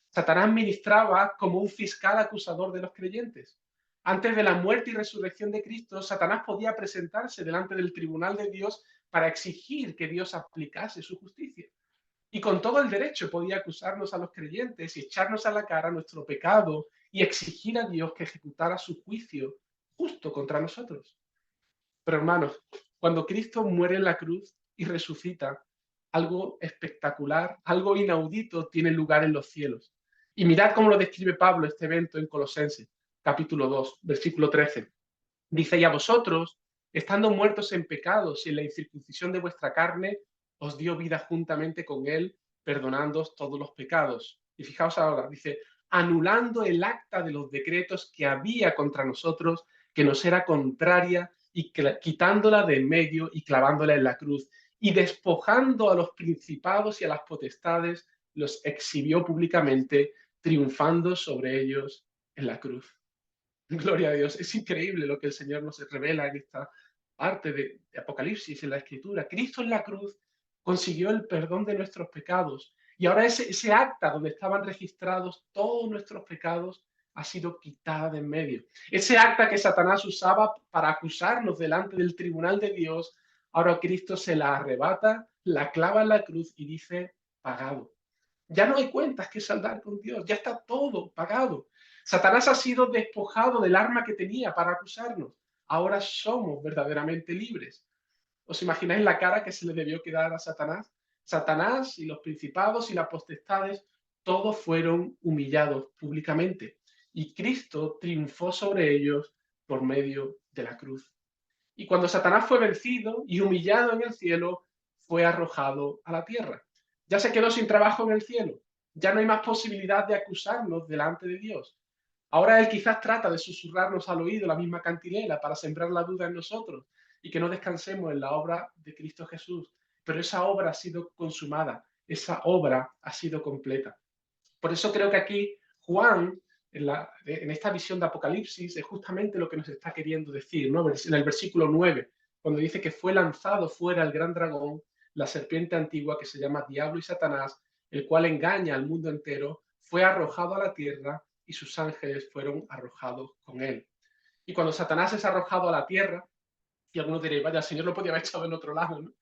Satanás ministraba como un fiscal acusador de los creyentes. Antes de la muerte y resurrección de Cristo, Satanás podía presentarse delante del tribunal de Dios para exigir que Dios aplicase su justicia. Y con todo el derecho podía acusarnos a los creyentes y echarnos a la cara nuestro pecado y exigir a Dios que ejecutara su juicio justo contra nosotros. Pero hermanos, cuando Cristo muere en la cruz y resucita, algo espectacular, algo inaudito tiene lugar en los cielos. Y mirad cómo lo describe Pablo este evento en Colosenses, capítulo 2, versículo 13. Dice, y a vosotros, estando muertos en pecados y en la incircuncisión de vuestra carne, os dio vida juntamente con él, perdonándoos todos los pecados. Y fijaos ahora, dice, anulando el acta de los decretos que había contra nosotros, que nos era contraria, y quitándola de en medio y clavándola en la cruz, y despojando a los principados y a las potestades, los exhibió públicamente, triunfando sobre ellos en la cruz. Gloria a Dios. Es increíble lo que el Señor nos revela en esta parte de Apocalipsis, en la Escritura. Cristo en la cruz consiguió el perdón de nuestros pecados. Y ahora ese acta donde estaban registrados todos nuestros pecados ha sido quitada de en medio. Ese acta que Satanás usaba para acusarnos delante del tribunal de Dios, ahora Cristo se la arrebata, la clava en la cruz y dice, pagado. Ya no hay cuentas que saldar con Dios, ya está todo pagado. Satanás ha sido despojado del arma que tenía para acusarnos. Ahora somos verdaderamente libres. ¿Os imagináis la cara que se le debió quedar a Satanás? Satanás y los principados y las potestades, todos fueron humillados públicamente. Y Cristo triunfó sobre ellos por medio de la cruz. Y cuando Satanás fue vencido y humillado en el cielo, fue arrojado a la tierra. Ya se quedó sin trabajo en el cielo. Ya no hay más posibilidad de acusarnos delante de Dios. Ahora Él quizás trata de susurrarnos al oído la misma cantilena para sembrar la duda en nosotros y que no descansemos en la obra de Cristo Jesús. Pero esa obra ha sido consumada, esa obra ha sido completa. Por eso creo que aquí Juan, en esta visión de Apocalipsis, es justamente lo que nos está queriendo decir, ¿no? En el versículo 9, cuando dice que fue lanzado fuera el gran dragón, la serpiente antigua que se llama Diablo y Satanás, el cual engaña al mundo entero, fue arrojado a la tierra y sus ángeles fueron arrojados con él. Y cuando Satanás es arrojado a la tierra, y algunos diréis, vaya, el Señor lo podía haber echado en otro lado, ¿no?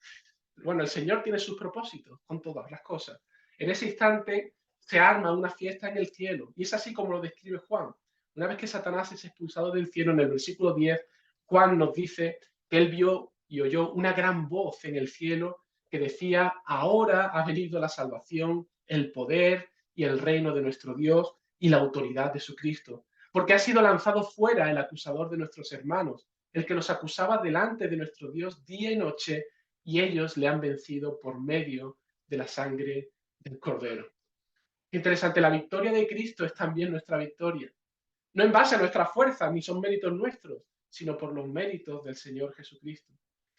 Bueno, el Señor tiene sus propósitos con todas las cosas. En ese instante se arma una fiesta en el cielo. Y es así como lo describe Juan. Una vez que Satanás es expulsado del cielo, en el versículo 10, Juan nos dice que él vio y oyó una gran voz en el cielo que decía, ahora ha venido la salvación, el poder y el reino de nuestro Dios y la autoridad de su Cristo. Porque ha sido lanzado fuera el acusador de nuestros hermanos, el que los acusaba delante de nuestro Dios día y noche, y ellos le han vencido por medio de la sangre del Cordero. Interesante, la victoria de Cristo es también nuestra victoria. No en base a nuestras fuerzas, ni son méritos nuestros, sino por los méritos del Señor Jesucristo.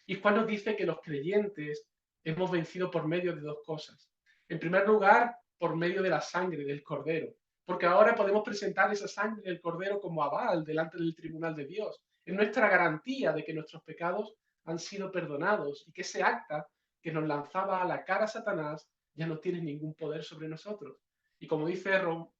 Y Juan nos dice que los creyentes hemos vencido por medio de dos cosas. En primer lugar, por medio de la sangre del Cordero, porque ahora podemos presentar esa sangre del Cordero como aval delante del tribunal de Dios. Es nuestra garantía de que nuestros pecados han sido perdonados y que ese acta que nos lanzaba a la cara a Satanás ya no tiene ningún poder sobre nosotros. Y como dice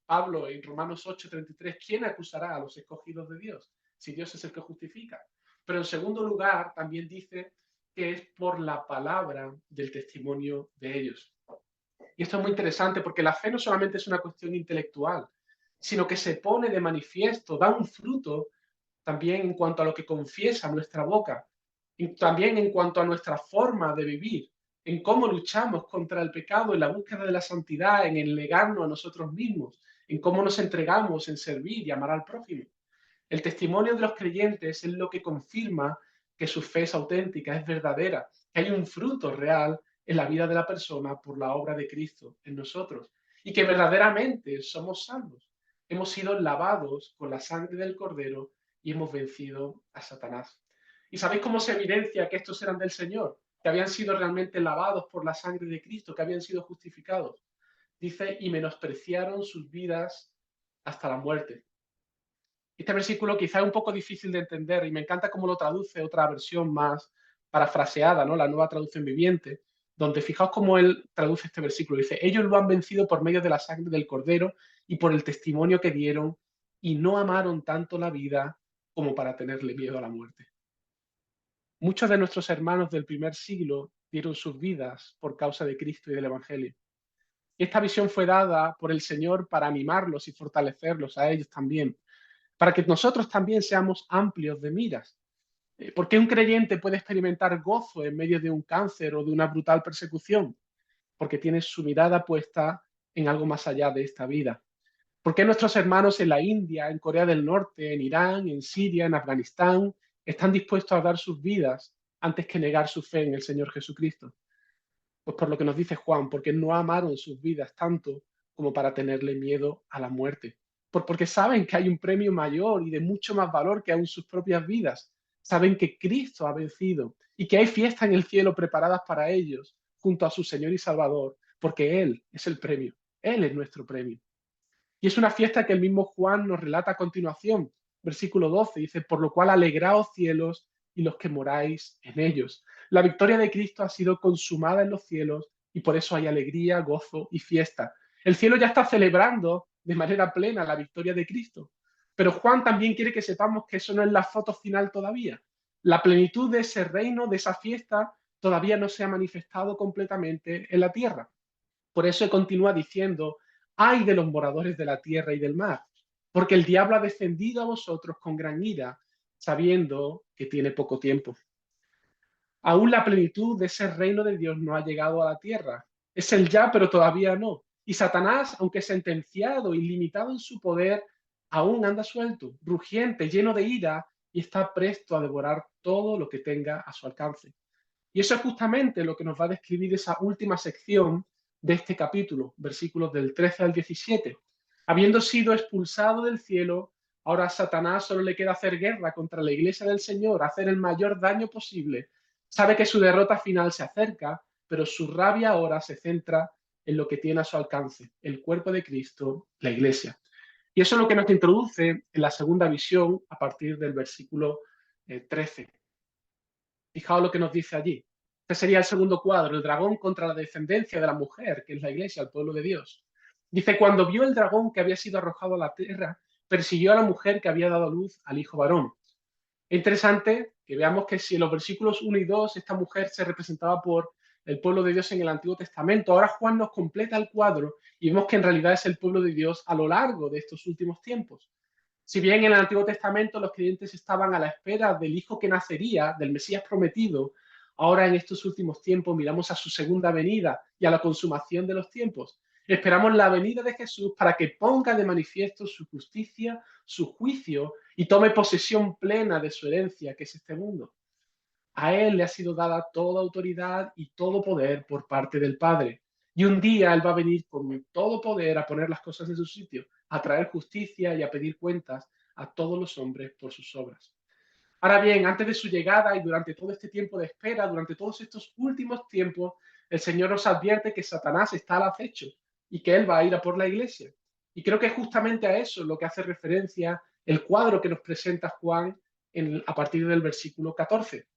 Pablo en Romanos 8:33, ¿quién acusará a los escogidos de Dios? Si Dios es el que justifica. Pero en segundo lugar, también dice que es por la palabra del testimonio de ellos. Y esto es muy interesante porque la fe no solamente es una cuestión intelectual, sino que se pone de manifiesto, da un fruto también en cuanto a lo que confiesa nuestra boca, y también en cuanto a nuestra forma de vivir, en cómo luchamos contra el pecado, en la búsqueda de la santidad, en el negarnos a nosotros mismos, en cómo nos entregamos en servir y amar al prójimo. El testimonio de los creyentes es lo que confirma que su fe es auténtica, es verdadera, que hay un fruto real en la vida de la persona por la obra de Cristo en nosotros y que verdaderamente somos salvos. Hemos sido lavados con la sangre del Cordero y hemos vencido a Satanás. ¿Y sabéis cómo se evidencia que estos eran del Señor? Que habían sido realmente lavados por la sangre de Cristo, que habían sido justificados. Dice, y menospreciaron sus vidas hasta la muerte. Este versículo quizá es un poco difícil de entender y me encanta cómo lo traduce otra versión más parafraseada, ¿no? La Nueva Traducción Viviente, donde fijaos cómo él traduce este versículo. Dice, ellos lo han vencido por medio de la sangre del Cordero y por el testimonio que dieron y no amaron tanto la vida como para tenerle miedo a la muerte. Muchos de nuestros hermanos del primer siglo dieron sus vidas por causa de Cristo y del Evangelio. Y esta visión fue dada por el Señor para animarlos y fortalecerlos a ellos también, para que nosotros también seamos amplios de miras. ¿Por qué un creyente puede experimentar gozo en medio de un cáncer o de una brutal persecución? Porque tiene su mirada puesta en algo más allá de esta vida. ¿Por qué nuestros hermanos en la India, en Corea del Norte, en Irán, en Siria, en Afganistán, están dispuestos a dar sus vidas antes que negar su fe en el Señor Jesucristo? Pues por lo que nos dice Juan, porque no amaron sus vidas tanto como para tenerle miedo a la muerte. Porque saben que hay un premio mayor y de mucho más valor que aún sus propias vidas. Saben que Cristo ha vencido y que hay fiestas en el cielo preparadas para ellos junto a su Señor y Salvador, porque Él es el premio. Él es nuestro premio. Y es una fiesta que el mismo Juan nos relata a continuación. Versículo 12 dice, por lo cual alegraos cielos y los que moráis en ellos. La victoria de Cristo ha sido consumada en los cielos y por eso hay alegría, gozo y fiesta. El cielo ya está celebrando de manera plena la victoria de Cristo. Pero Juan también quiere que sepamos que eso no es la foto final todavía. La plenitud de ese reino, de esa fiesta, todavía no se ha manifestado completamente en la tierra. Por eso continúa diciendo, ay de los moradores de la tierra y del mar, porque el diablo ha descendido a vosotros con gran ira, sabiendo que tiene poco tiempo. Aún la plenitud de ese reino de Dios no ha llegado a la tierra. Es el ya, pero todavía no. Y Satanás, aunque sentenciado y limitado en su poder, aún anda suelto, rugiente, lleno de ira, y está presto a devorar todo lo que tenga a su alcance. Y eso es justamente lo que nos va a describir esa última sección de este capítulo, versículos del 13 al 17. Habiendo sido expulsado del cielo, ahora a Satanás solo le queda hacer guerra contra la iglesia del Señor, hacer el mayor daño posible. Sabe que su derrota final se acerca, pero su rabia ahora se centra en lo que tiene a su alcance, el cuerpo de Cristo, la iglesia. Y eso es lo que nos introduce en la segunda visión a partir del versículo 13. Fijaos lo que nos dice allí. Este sería el segundo cuadro, el dragón contra la descendencia de la mujer, que es la iglesia, el pueblo de Dios. Dice, cuando vio el dragón que había sido arrojado a la tierra, persiguió a la mujer que había dado luz al hijo varón. Es interesante que veamos que si en los versículos 1 y 2 esta mujer se representaba por el pueblo de Dios en el Antiguo Testamento, ahora Juan nos completa el cuadro y vemos que en realidad es el pueblo de Dios a lo largo de estos últimos tiempos. Si bien en el Antiguo Testamento los creyentes estaban a la espera del hijo que nacería, del Mesías prometido, ahora en estos últimos tiempos miramos a su segunda venida y a la consumación de los tiempos. Esperamos la venida de Jesús para que ponga de manifiesto su justicia, su juicio y tome posesión plena de su herencia, que es este mundo. A él le ha sido dada toda autoridad y todo poder por parte del Padre. Y un día él va a venir con todo poder a poner las cosas en su sitio, a traer justicia y a pedir cuentas a todos los hombres por sus obras. Ahora bien, antes de su llegada y durante todo este tiempo de espera, durante todos estos últimos tiempos, el Señor nos advierte que Satanás está al acecho y que él va a ir a por la iglesia. Y creo que justamente a eso es lo que hace referencia el cuadro que nos presenta Juan a partir del versículo 14,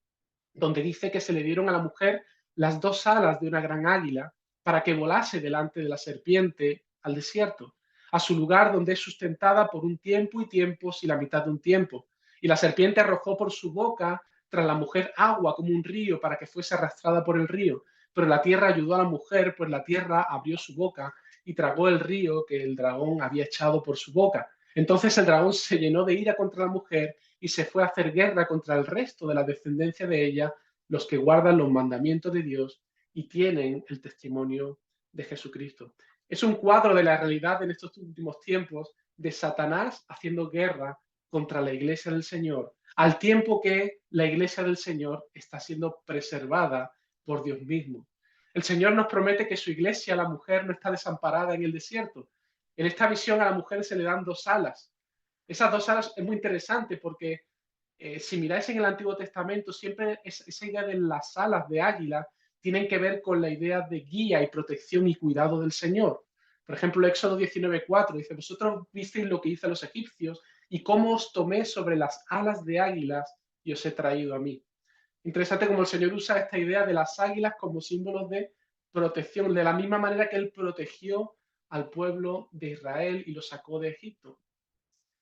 donde dice que se le dieron a la mujer las dos alas de una gran águila para que volase delante de la serpiente al desierto, a su lugar donde es sustentada por un tiempo y tiempos y la mitad de un tiempo. Y la serpiente arrojó por su boca tras la mujer agua como un río para que fuese arrastrada por el río. Pero la tierra ayudó a la mujer, pues la tierra abrió su boca y tragó el río que el dragón había echado por su boca. Entonces el dragón se llenó de ira contra la mujer y se fue a hacer guerra contra el resto de la descendencia de ella, los que guardan los mandamientos de Dios y tienen el testimonio de Jesucristo. Es un cuadro de la realidad en estos últimos tiempos de Satanás haciendo guerra contra la iglesia del Señor, al tiempo que la iglesia del Señor está siendo preservada por Dios mismo. El Señor nos promete que su iglesia, la mujer, no está desamparada en el desierto. En esta visión a la mujer se le dan dos alas. Esas dos alas es muy interesante porque si miráis en el Antiguo Testamento, siempre esa idea de las alas de águila tienen que ver con la idea de guía y protección y cuidado del Señor. Por ejemplo, Éxodo 19:4 dice, vosotros visteis lo que hice a los egipcios y cómo os tomé sobre las alas de águilas y os he traído a mí. Interesante cómo el Señor usa esta idea de las águilas como símbolos de protección, de la misma manera que Él protegió al pueblo de Israel y lo sacó de Egipto.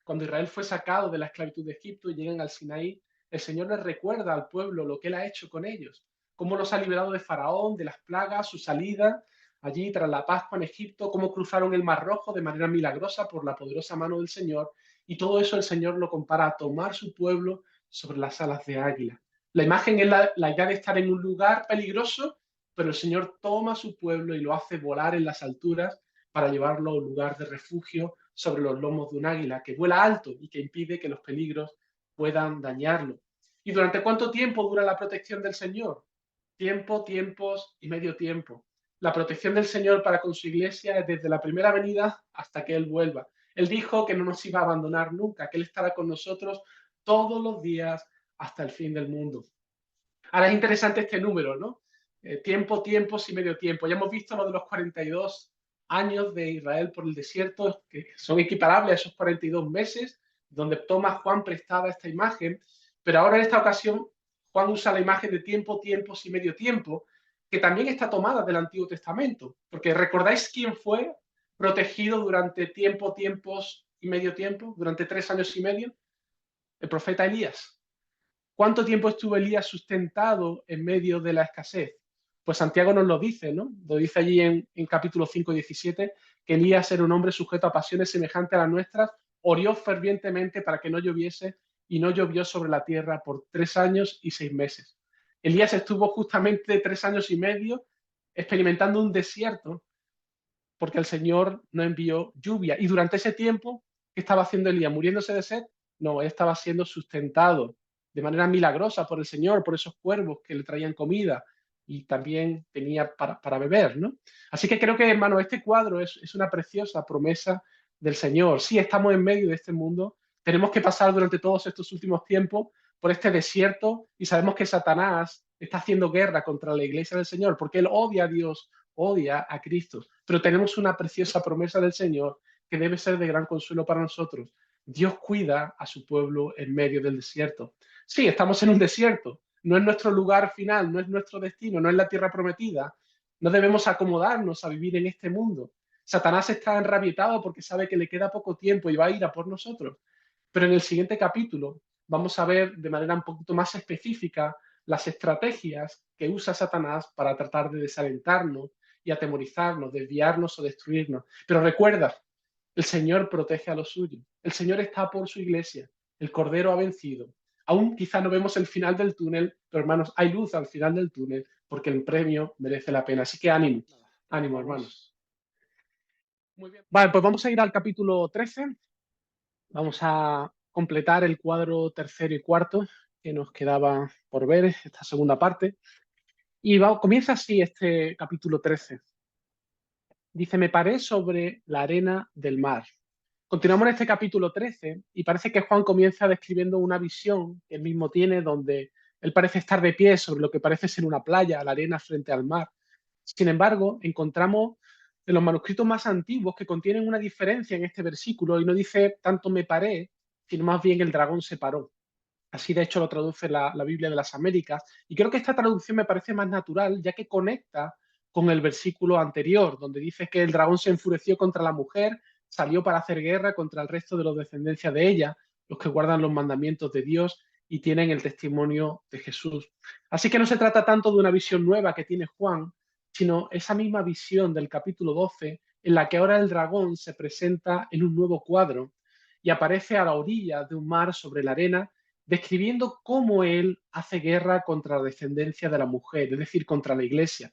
Cuando Israel fue sacado de la esclavitud de Egipto y llegan al Sinaí, el Señor les recuerda al pueblo lo que Él ha hecho con ellos, cómo los ha liberado de Faraón, de las plagas, su salida allí tras la Pascua en Egipto, cómo cruzaron el Mar Rojo de manera milagrosa por la poderosa mano del Señor, y todo eso el Señor lo compara a tomar su pueblo sobre las alas de águila. La imagen es la idea de estar en un lugar peligroso, pero el Señor toma a su pueblo y lo hace volar en las alturas para llevarlo a un lugar de refugio sobre los lomos de un águila que vuela alto y que impide que los peligros puedan dañarlo. ¿Y durante cuánto tiempo dura la protección del Señor? Tiempo, tiempos y medio tiempo. La protección del Señor para con su iglesia es desde la primera venida hasta que Él vuelva. Él dijo que no nos iba a abandonar nunca, que Él estará con nosotros todos los días hasta el fin del mundo. Ahora es interesante este número, ¿no? Tiempo, tiempos y medio tiempo. Ya hemos visto lo de los 42 años de Israel por el desierto, que son equiparables a esos 42 meses, donde toma Juan prestada esta imagen, pero ahora en esta ocasión Juan usa la imagen de tiempo, tiempos y medio tiempo, que también está tomada del Antiguo Testamento, porque ¿recordáis quién fue protegido durante tiempo, tiempos y medio tiempo, durante 3 años y medio? El profeta Elías. ¿Cuánto tiempo estuvo Elías sustentado en medio de la escasez? Pues Santiago nos lo dice, ¿no? Lo dice allí en capítulo 5, 17, que Elías era un hombre sujeto a pasiones semejantes a las nuestras, oró fervientemente para que no lloviese y no llovió sobre la tierra por 3 años y 6 meses. Elías estuvo justamente 3 años y medio experimentando un desierto porque el Señor no envió lluvia. Y durante ese tiempo, ¿qué estaba haciendo Elías? ¿Muriéndose de sed? No, él estaba siendo sustentado de manera milagrosa por el Señor, por esos cuervos que le traían comida y también tenía para beber, ¿no? Así que creo que, hermano, este cuadro es una preciosa promesa del Señor. Sí, estamos en medio de este mundo, tenemos que pasar durante todos estos últimos tiempos por este desierto y sabemos que Satanás está haciendo guerra contra la iglesia del Señor porque él odia a Dios, odia a Cristo. Pero tenemos una preciosa promesa del Señor que debe ser de gran consuelo para nosotros. Dios cuida a su pueblo en medio del desierto. Sí, estamos en un desierto, no es nuestro lugar final, no es nuestro destino, no es la tierra prometida. No debemos acomodarnos a vivir en este mundo. Satanás está enrabietado porque sabe que le queda poco tiempo y va a ir a por nosotros. Pero en el siguiente capítulo vamos a ver de manera un poquito más específica las estrategias que usa Satanás para tratar de desalentarnos y atemorizarnos, desviarnos o destruirnos. Pero recuerda, el Señor protege a los suyos. El Señor está por su iglesia. El Cordero ha vencido. Aún quizá no vemos el final del túnel, pero hermanos, hay luz al final del túnel porque el premio merece la pena. Así que ánimo, ánimo, hermanos. Muy bien. Vale, pues vamos a ir al capítulo 13. Vamos a completar el cuadro tercero y cuarto que nos quedaba por ver, esta segunda parte. Y comienza así este capítulo 13. Dice, me paré sobre la arena del mar. Continuamos en este capítulo 13 y parece que Juan comienza describiendo una visión que él mismo tiene donde él parece estar de pie sobre lo que parece ser una playa, la arena frente al mar. Sin embargo, encontramos en los manuscritos más antiguos que contienen una diferencia en este versículo y no dice tanto me paré, sino más bien el dragón se paró. Así de hecho lo traduce la Biblia de las Américas y creo que esta traducción me parece más natural ya que conecta con el versículo anterior, donde dice que el dragón se enfureció contra la mujer, salió para hacer guerra contra el resto de los descendencias de ella, los que guardan los mandamientos de Dios y tienen el testimonio de Jesús. Así que no se trata tanto de una visión nueva que tiene Juan, sino esa misma visión del capítulo 12, en la que ahora el dragón se presenta en un nuevo cuadro y aparece a la orilla de un mar sobre la arena, describiendo cómo él hace guerra contra la descendencia de la mujer, es decir, contra la iglesia.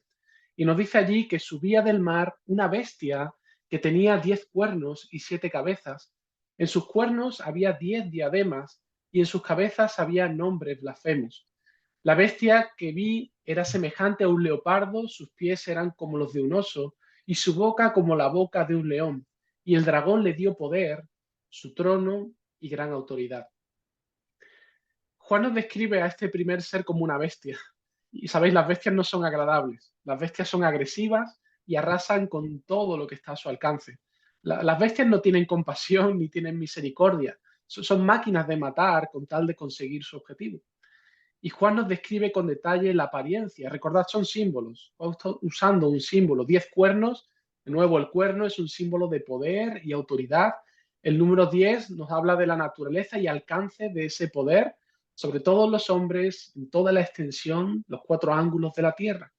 Y nos dice allí que subía del mar una bestia que tenía 10 cuernos y 7 cabezas. En sus cuernos había 10 diademas y en sus cabezas había nombres blasfemos. La bestia que vi era semejante a un leopardo, sus pies eran como los de un oso y su boca como la boca de un león. Y el dragón le dio poder, su trono y gran autoridad. Juan nos describe a este primer ser como una bestia. Y sabéis, las bestias no son agradables. Las bestias son agresivas y arrasan con todo lo que está a su alcance. Las bestias no tienen compasión ni tienen misericordia. Son máquinas de matar con tal de conseguir su objetivo. Y Juan nos describe con detalle la apariencia. Recordad, son símbolos. Usando un símbolo, 10 cuernos. De nuevo, el cuerno es un símbolo de poder y autoridad. El número 10 nos habla de la naturaleza y alcance de ese poder sobre todos los hombres, en toda la extensión, los 4 ángulos de la tierra.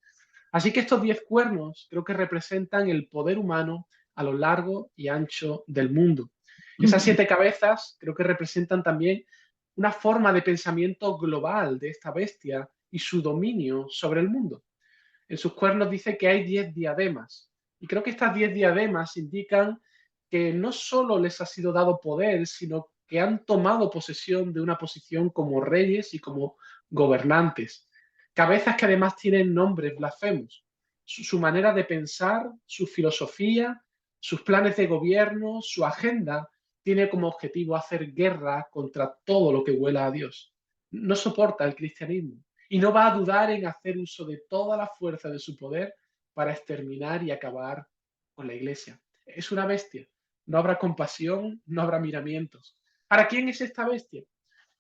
Así que estos 10 cuernos creo que representan el poder humano a lo largo y ancho del mundo. Esas 7 cabezas creo que representan también una forma de pensamiento global de esta bestia y su dominio sobre el mundo. En sus cuernos dice que hay 10 diademas. Y creo que estas 10 diademas indican que no solo les ha sido dado poder, sino que han tomado posesión de una posición como reyes y como gobernantes. Cabezas que además tienen nombres blasfemos. Su manera de pensar, su filosofía, sus planes de gobierno, su agenda, tiene como objetivo hacer guerra contra todo lo que huela a Dios. No soporta el cristianismo y no va a dudar en hacer uso de toda la fuerza de su poder para exterminar y acabar con la iglesia. Es una bestia. No habrá compasión, no habrá miramientos. ¿Para quién es esta bestia?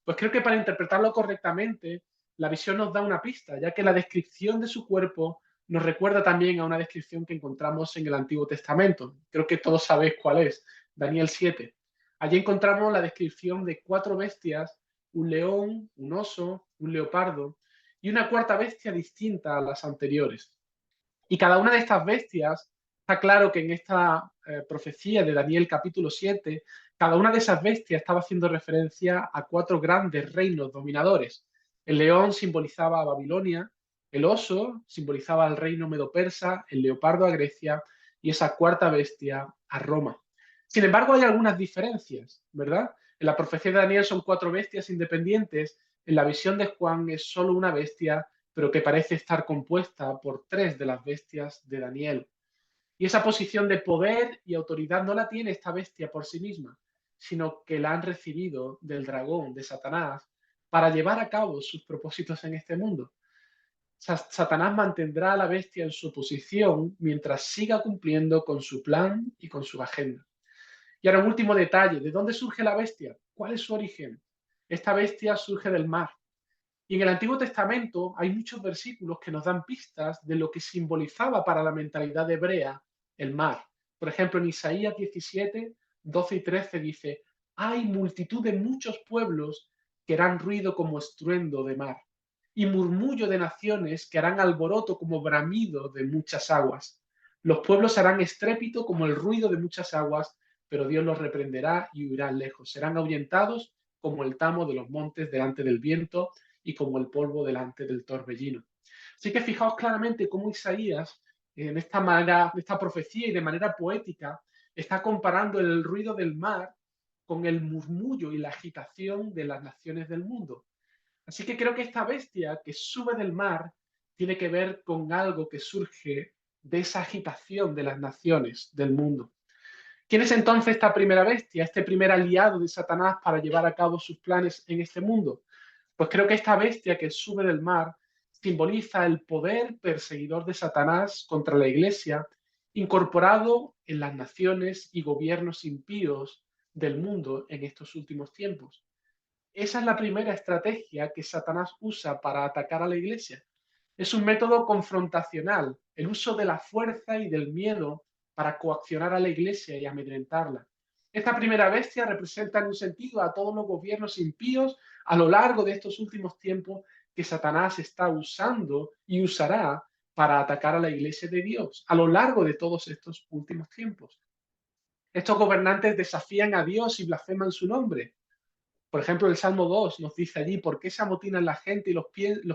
Pues creo que para interpretarlo correctamente, la visión nos da una pista, ya que la descripción de su cuerpo nos recuerda también a una descripción que encontramos en el Antiguo Testamento. Creo que todos sabéis cuál es, Daniel 7. Allí encontramos la descripción de 4 bestias, un león, un oso, un leopardo y una cuarta bestia distinta a las anteriores. Y cada una de estas bestias, está claro que en esta profecía de Daniel capítulo 7, cada una de esas bestias estaba haciendo referencia a 4 grandes reinos dominadores. El león simbolizaba a Babilonia, el oso simbolizaba al reino medo-persa, el leopardo a Grecia y esa cuarta bestia a Roma. Sin embargo, hay algunas diferencias, ¿verdad? En la profecía de Daniel son 4 bestias independientes, en la visión de Juan es solo una bestia, pero que parece estar compuesta por 3 de las bestias de Daniel. Y esa posición de poder y autoridad no la tiene esta bestia por sí misma, sino que la han recibido del dragón, de Satanás, para llevar a cabo sus propósitos en este mundo. Satanás mantendrá a la bestia en su posición mientras siga cumpliendo con su plan y con su agenda. Y ahora un último detalle, ¿de dónde surge la bestia? ¿Cuál es su origen? Esta bestia surge del mar. Y en el Antiguo Testamento hay muchos versículos que nos dan pistas de lo que simbolizaba para la mentalidad hebrea el mar. Por ejemplo, en Isaías 17, 12 y 13 dice, hay multitud de muchos pueblos que harán ruido como estruendo de mar y murmullo de naciones que harán alboroto como bramido de muchas aguas. Los pueblos harán estrépito como el ruido de muchas aguas, pero Dios los reprenderá y huirán lejos. Serán ahuyentados como el tamo de los montes delante del viento y como el polvo delante del torbellino. Así que fijaos claramente cómo Isaías, en esta profecía y de manera poética, está comparando el ruido del mar con el murmullo y la agitación de las naciones del mundo. Así que creo que esta bestia que sube del mar tiene que ver con algo que surge de esa agitación de las naciones del mundo. ¿Quién es entonces esta primera bestia, este primer aliado de Satanás para llevar a cabo sus planes en este mundo? Pues creo que esta bestia que sube del mar simboliza el poder perseguidor de Satanás contra la iglesia, incorporado en las naciones y gobiernos impíos del mundo en estos últimos tiempos. Esa es la primera estrategia que Satanás usa para atacar a la iglesia. Es un método confrontacional, el uso de la fuerza y del miedo para coaccionar a la Iglesia y amedrentarla. Esta primera bestia representa en un sentido a todos los gobiernos impíos a lo largo de estos últimos tiempos que Satanás está usando y usará para atacar a la Iglesia de Dios a lo largo de todos estos últimos tiempos. Estos gobernantes desafían a Dios y blasfeman su nombre. Por ejemplo, el Salmo 2 nos dice allí: ¿por qué se amotinan la gente y los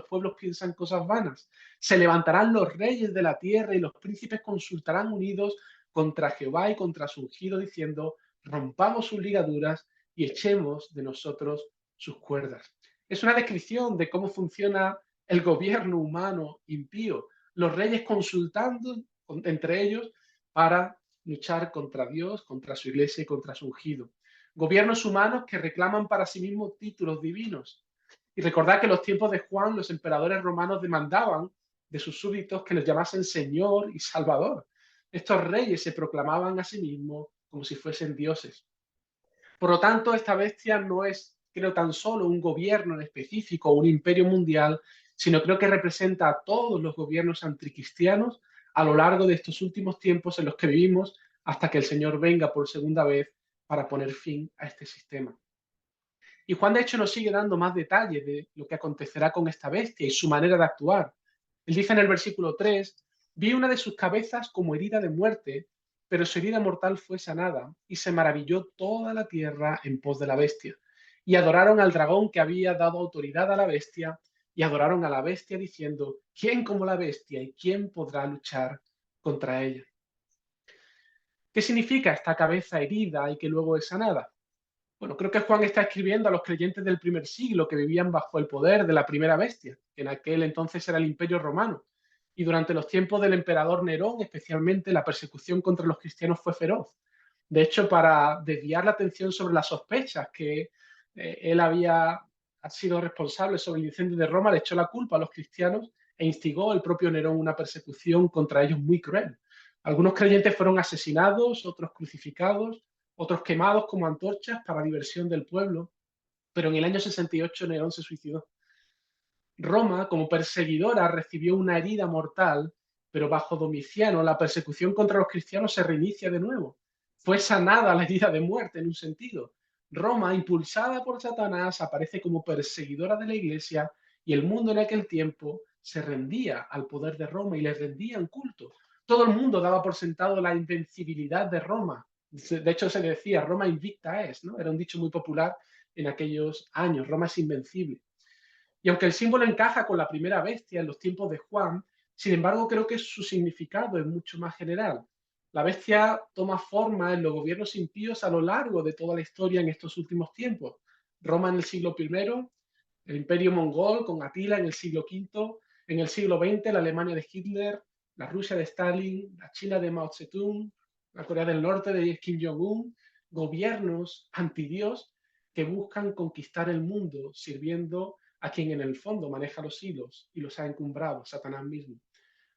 pueblos piensan cosas vanas? Se levantarán los reyes de la tierra y los príncipes consultarán unidos contra Jehová y contra su ungido, diciendo: rompamos sus ligaduras y echemos de nosotros sus cuerdas. Es una descripción de cómo funciona el gobierno humano impío. Los reyes consultando entre ellos para luchar contra Dios, contra su iglesia y contra su ungido. Gobiernos humanos que reclaman para sí mismos títulos divinos. Y recordad que en los tiempos de Juan los emperadores romanos demandaban de sus súbditos que les llamasen Señor y Salvador. Estos reyes se proclamaban a sí mismos como si fuesen dioses. Por lo tanto, esta bestia no es, creo, tan solo un gobierno en específico o un imperio mundial, sino creo que representa a todos los gobiernos anticristianos a lo largo de estos últimos tiempos en los que vivimos hasta que el Señor venga por segunda vez para poner fin a este sistema. Y Juan, de hecho, nos sigue dando más detalles de lo que acontecerá con esta bestia y su manera de actuar. Él dice en el versículo 3: vi una de sus cabezas como herida de muerte, pero su herida mortal fue sanada, y se maravilló toda la tierra en pos de la bestia. Y adoraron al dragón que había dado autoridad a la bestia, y adoraron a la bestia diciendo: ¿quién como la bestia y quién podrá luchar contra ella? ¿Qué significa esta cabeza herida y que luego es sanada? Bueno, creo que Juan está escribiendo a los creyentes del primer siglo que vivían bajo el poder de la primera bestia, que en aquel entonces era el Imperio Romano. Y durante los tiempos del emperador Nerón, especialmente, la persecución contra los cristianos fue feroz. De hecho, para desviar la atención sobre las sospechas que él ha sido responsable sobre el incendio de Roma, le echó la culpa a los cristianos e instigó el propio Nerón una persecución contra ellos muy cruel. Algunos creyentes fueron asesinados, otros crucificados, otros quemados como antorchas para diversión del pueblo, pero en el año 68 Nerón se suicidó. Roma, como perseguidora, recibió una herida mortal, pero bajo Domiciano la persecución contra los cristianos se reinicia de nuevo. Fue sanada la herida de muerte en un sentido. Roma, impulsada por Satanás, aparece como perseguidora de la iglesia y el mundo en aquel tiempo se rendía al poder de Roma y le rendían culto. Todo el mundo daba por sentado la invencibilidad de Roma. De hecho, se decía: Roma invicta es, ¿no? Era un dicho muy popular en aquellos años: Roma es invencible. Y aunque el símbolo encaja con la primera bestia en los tiempos de Juan, sin embargo creo que su significado es mucho más general. La bestia toma forma en los gobiernos impíos a lo largo de toda la historia en estos últimos tiempos. Roma en el siglo I, el imperio mongol con Atila en el siglo V, en el siglo XX la Alemania de Hitler, la Rusia de Stalin, la China de Mao Zedong, la Corea del Norte de Kim Jong-un, gobiernos antidios que buscan conquistar el mundo sirviendo a quien en el fondo maneja los hilos y los ha encumbrado, Satanás mismo.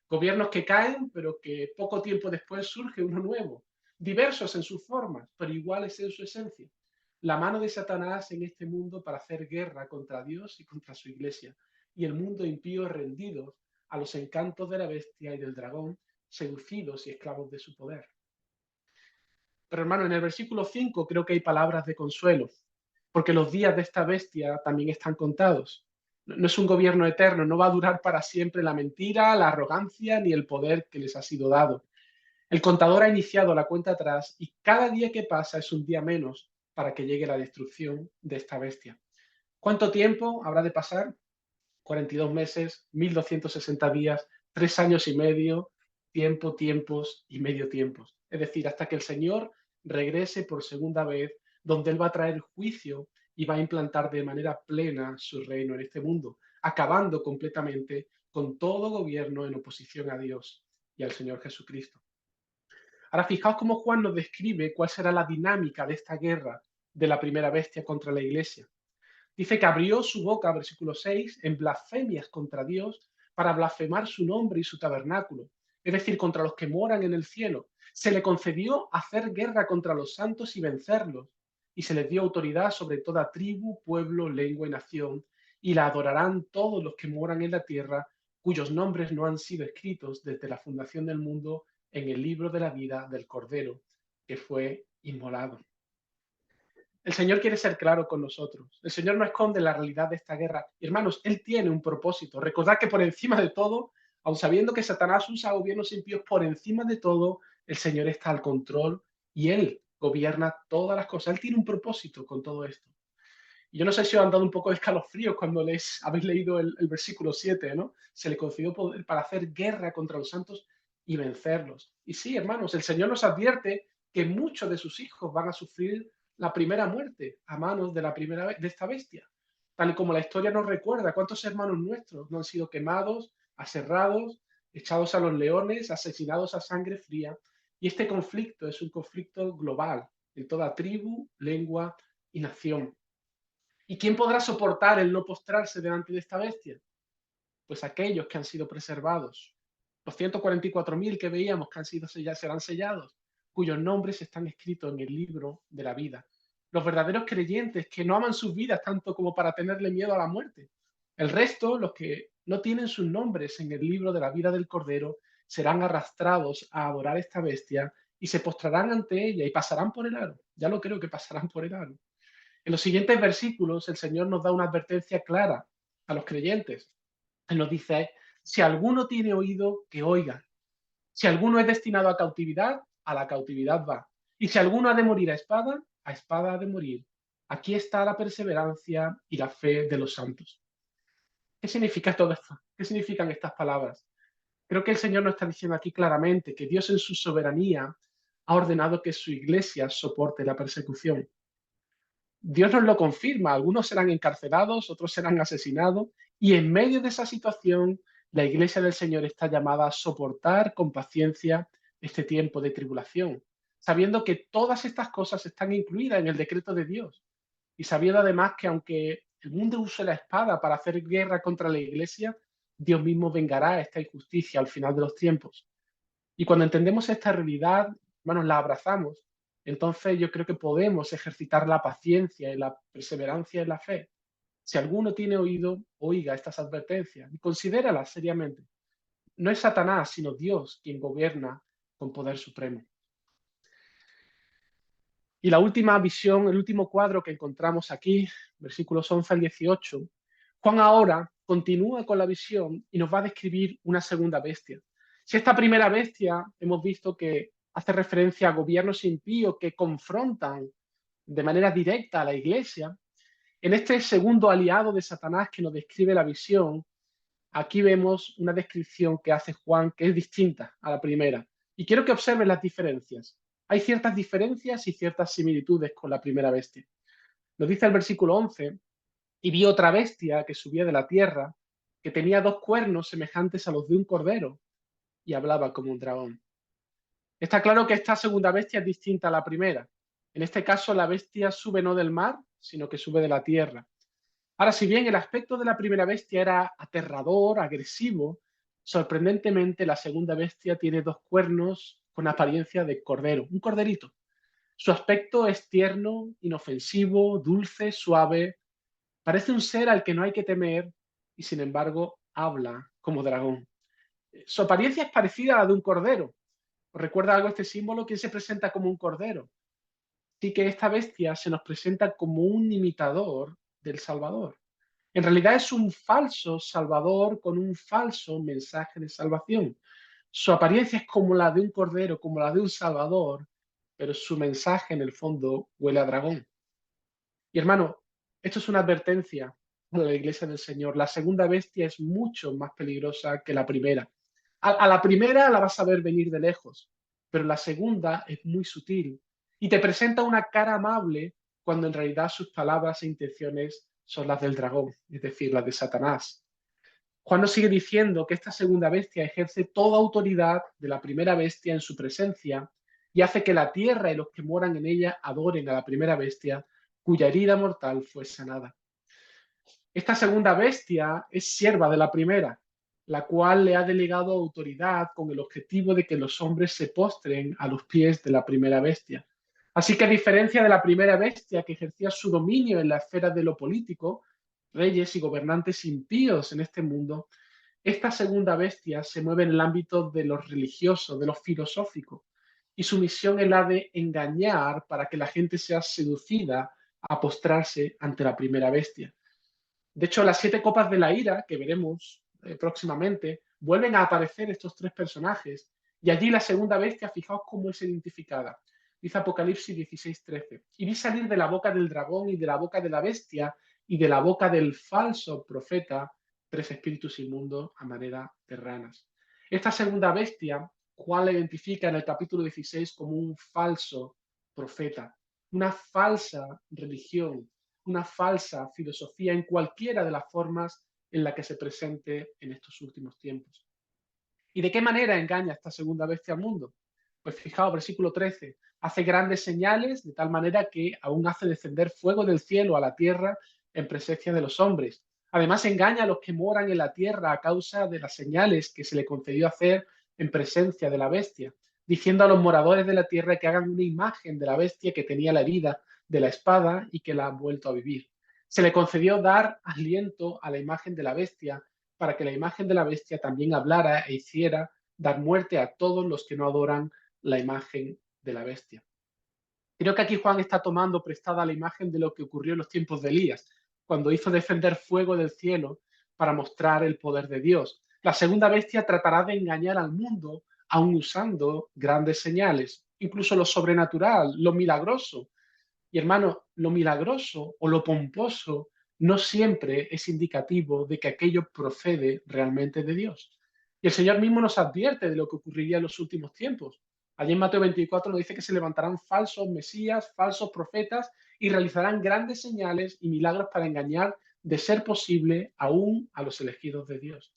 Gobiernos que caen, pero que poco tiempo después surge uno nuevo, diversos en sus formas, pero iguales en su esencia. La mano de Satanás en este mundo para hacer guerra contra Dios y contra su iglesia, y el mundo impío rendidos a los encantos de la bestia y del dragón, seducidos y esclavos de su poder. Pero hermano, en el versículo 5 creo que hay palabras de consuelo, porque los días de esta bestia también están contados. No es un gobierno eterno, no va a durar para siempre la mentira, la arrogancia ni el poder que les ha sido dado. El contador ha iniciado la cuenta atrás y cada día que pasa es un día menos para que llegue la destrucción de esta bestia. ¿Cuánto tiempo habrá de pasar? 42 meses, 1260 días, 3 años y medio, tiempos y medio tiempos. Es decir, hasta que el Señor regrese por segunda vez, donde Él va a traer juicio y va a implantar de manera plena su reino en este mundo, acabando completamente con todo gobierno en oposición a Dios y al Señor Jesucristo. Ahora, fijaos cómo Juan nos describe cuál será la dinámica de esta guerra de la primera bestia contra la iglesia. Dice que abrió su boca, versículo 6, en blasfemias contra Dios para blasfemar su nombre y su tabernáculo, es decir, contra los que moran en el cielo. Se le concedió hacer guerra contra los santos y vencerlos, y se les dio autoridad sobre toda tribu, pueblo, lengua y nación, y la adorarán todos los que moran en la tierra, cuyos nombres no han sido escritos desde la fundación del mundo en el libro de la vida del Cordero que fue inmolado. El Señor quiere ser claro con nosotros. El Señor no esconde la realidad de esta guerra. Hermanos, Él tiene un propósito. Recordad que por encima de todo, aun sabiendo que Satanás usa gobiernos impíos, por encima de todo, el Señor está al control y Él gobierna todas las cosas. Él tiene un propósito con todo esto. Y yo no sé si os han dado un poco de escalofríos cuando habéis leído el versículo 7, ¿no? Se le concedió poder para hacer guerra contra los santos y vencerlos. Y sí, hermanos, el Señor nos advierte que muchos de sus hijos van a sufrir la primera muerte a manos de esta bestia. Tal y como la historia nos recuerda, ¿cuántos hermanos nuestros no han sido quemados, aserrados, echados a los leones, asesinados a sangre fría? Y este conflicto es un conflicto global, en toda tribu, lengua y nación. ¿Y quién podrá soportar el no postrarse delante de esta bestia? Pues aquellos que han sido preservados. Los 144.000 que veíamos que han sido sellados, serán sellados, cuyos nombres están escritos en el libro de la vida. Los verdaderos creyentes que no aman sus vidas tanto como para tenerle miedo a la muerte. El resto, los que no tienen sus nombres en el libro de la vida del Cordero, serán arrastrados a adorar esta bestia y se postrarán ante ella y pasarán por el aro. Ya lo creo que pasarán por el aro. En los siguientes versículos, el Señor nos da una advertencia clara a los creyentes. Él nos dice, si alguno tiene oído, que oiga. Si alguno es destinado a la cautividad va. Y si alguno ha de morir a espada ha de morir. Aquí está la perseverancia y la fe de los santos. ¿Qué significa todo esto? ¿Qué significan estas palabras? Creo que el Señor nos está diciendo aquí claramente que Dios en su soberanía ha ordenado que su iglesia soporte la persecución. Dios nos lo confirma, algunos serán encarcelados, otros serán asesinados, y en medio de esa situación, la Iglesia del Señor está llamada a soportar con paciencia este tiempo de tribulación, sabiendo que todas estas cosas están incluidas en el decreto de Dios, y sabiendo además que aunque el mundo use la espada para hacer guerra contra la Iglesia, Dios mismo vengará esta injusticia al final de los tiempos. Y cuando entendemos esta realidad, hermanos, la abrazamos, entonces yo creo que podemos ejercitar la paciencia y la perseverancia en la fe. Si alguno tiene oído, oiga estas advertencias y considéralas seriamente. No es Satanás, sino Dios quien gobierna con poder supremo. Y la última visión, el último cuadro que encontramos aquí, versículos 11 al 18, Juan ahora continúa con la visión y nos va a describir una segunda bestia. Si esta primera bestia hemos visto que hace referencia a gobiernos impíos que confrontan de manera directa a la iglesia, en este segundo aliado de Satanás que nos describe la visión, aquí vemos una descripción que hace Juan que es distinta a la primera. Y quiero que observen las diferencias. Hay ciertas diferencias y ciertas similitudes con la primera bestia. Nos dice el versículo 11, y vi otra bestia que subía de la tierra, que tenía dos cuernos semejantes a los de un cordero, y hablaba como un dragón. Está claro que esta segunda bestia es distinta a la primera. En este caso, la bestia sube no del mar, sino que sube de la tierra. Ahora, si bien el aspecto de la primera bestia era aterrador, agresivo, sorprendentemente la segunda bestia tiene dos cuernos con apariencia de cordero, un corderito. Su aspecto es tierno, inofensivo, dulce, suave. Parece un ser al que no hay que temer y sin embargo habla como dragón. Su apariencia es parecida a la de un cordero. ¿Os recuerda algo este símbolo? ¿Quién se presenta como un cordero? Sí que esta bestia se nos presenta como un imitador del Salvador. En realidad es un falso Salvador con un falso mensaje de salvación. Su apariencia es como la de un cordero, como la de un Salvador, pero su mensaje en el fondo huele a dragón. Y hermano, esto es una advertencia para la iglesia del Señor. La segunda bestia es mucho más peligrosa que la primera. A la primera la vas a ver venir de lejos, pero la segunda es muy sutil y te presenta una cara amable cuando en realidad sus palabras e intenciones son las del dragón, es decir, las de Satanás. Juan nos sigue diciendo que esta segunda bestia ejerce toda autoridad de la primera bestia en su presencia y hace que la tierra y los que moran en ella adoren a la primera bestia cuya herida mortal fue sanada. Esta segunda bestia es sierva de la primera, la cual le ha delegado autoridad con el objetivo de que los hombres se postren a los pies de la primera bestia. Así que a diferencia de la primera bestia que ejercía su dominio en la esfera de lo político, reyes y gobernantes impíos en este mundo, Esta segunda bestia se mueve en el ámbito de lo religioso, de lo filosófico, y su misión es la de engañar para que la gente sea seducida a postrarse ante la primera bestia. De hecho, las 7 copas de la ira, que veremos próximamente, vuelven a aparecer estos 3 personajes. Y allí la segunda bestia, fijaos cómo es identificada. Dice Apocalipsis 16:13. Y vi salir de la boca del dragón y de la boca de la bestia y de la boca del falso profeta 3 espíritus inmundos a manera de ranas. Esta segunda bestia, Juan la identifica en el capítulo 16 como un falso profeta, una falsa religión, una falsa filosofía en cualquiera de las formas en la que se presente en estos últimos tiempos. ¿Y de qué manera engaña esta segunda bestia al mundo? Pues fijaos, versículo 13, hace grandes señales de tal manera que aún hace descender fuego del cielo a la tierra en presencia de los hombres. Además engaña a los que moran en la tierra a causa de las señales que se le concedió hacer en presencia de la bestia, diciendo a los moradores de la tierra que hagan una imagen de la bestia que tenía la herida de la espada y que la ha vuelto a vivir. Se le concedió dar aliento a la imagen de la bestia para que la imagen de la bestia también hablara e hiciera dar muerte a todos los que no adoran la imagen de la bestia. Creo que aquí Juan está tomando prestada la imagen de lo que ocurrió en los tiempos de Elías, cuando hizo descender fuego del cielo para mostrar el poder de Dios. La segunda bestia tratará de engañar al mundo, aun usando grandes señales, incluso lo sobrenatural, lo milagroso. Y hermano, lo milagroso o lo pomposo no siempre es indicativo de que aquello procede realmente de Dios. Y el Señor mismo nos advierte de lo que ocurriría en los últimos tiempos. Allí en Mateo 24 nos dice que se levantarán falsos mesías, falsos profetas y realizarán grandes señales y milagros para engañar, de ser posible, aún a los elegidos de Dios.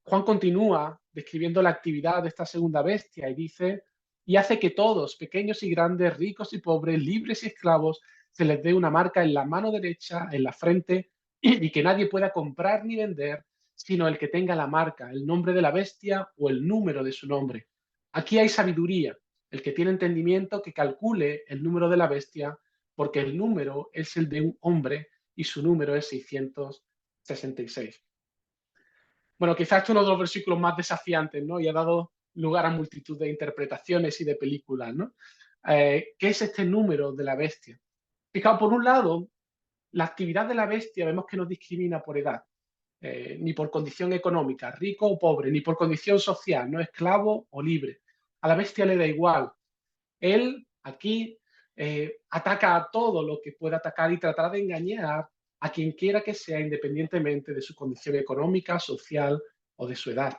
Juan continúa describiendo la actividad de esta segunda bestia y dice, y hace que todos, pequeños y grandes, ricos y pobres, libres y esclavos, se les dé una marca en la mano derecha, en la frente, y que nadie pueda comprar ni vender, sino el que tenga la marca, el nombre de la bestia o el número de su nombre. Aquí hay sabiduría. El que tiene entendimiento, que calcule el número de la bestia, porque el número es el de un hombre y su número es 666. Bueno, quizás este es uno de los versículos más desafiantes, ¿no? Y ha dado lugar a multitud de interpretaciones y de películas, ¿no? ¿Qué es este número de la bestia? Fijaos, por un lado, la actividad de la bestia vemos que no discrimina por edad, ni por condición económica, rico o pobre, ni por condición social, no esclavo o libre. A la bestia le da igual. Él aquí ataca a todo lo que pueda atacar y tratará de engañar a quien quiera que sea, independientemente de su condición económica, social o de su edad.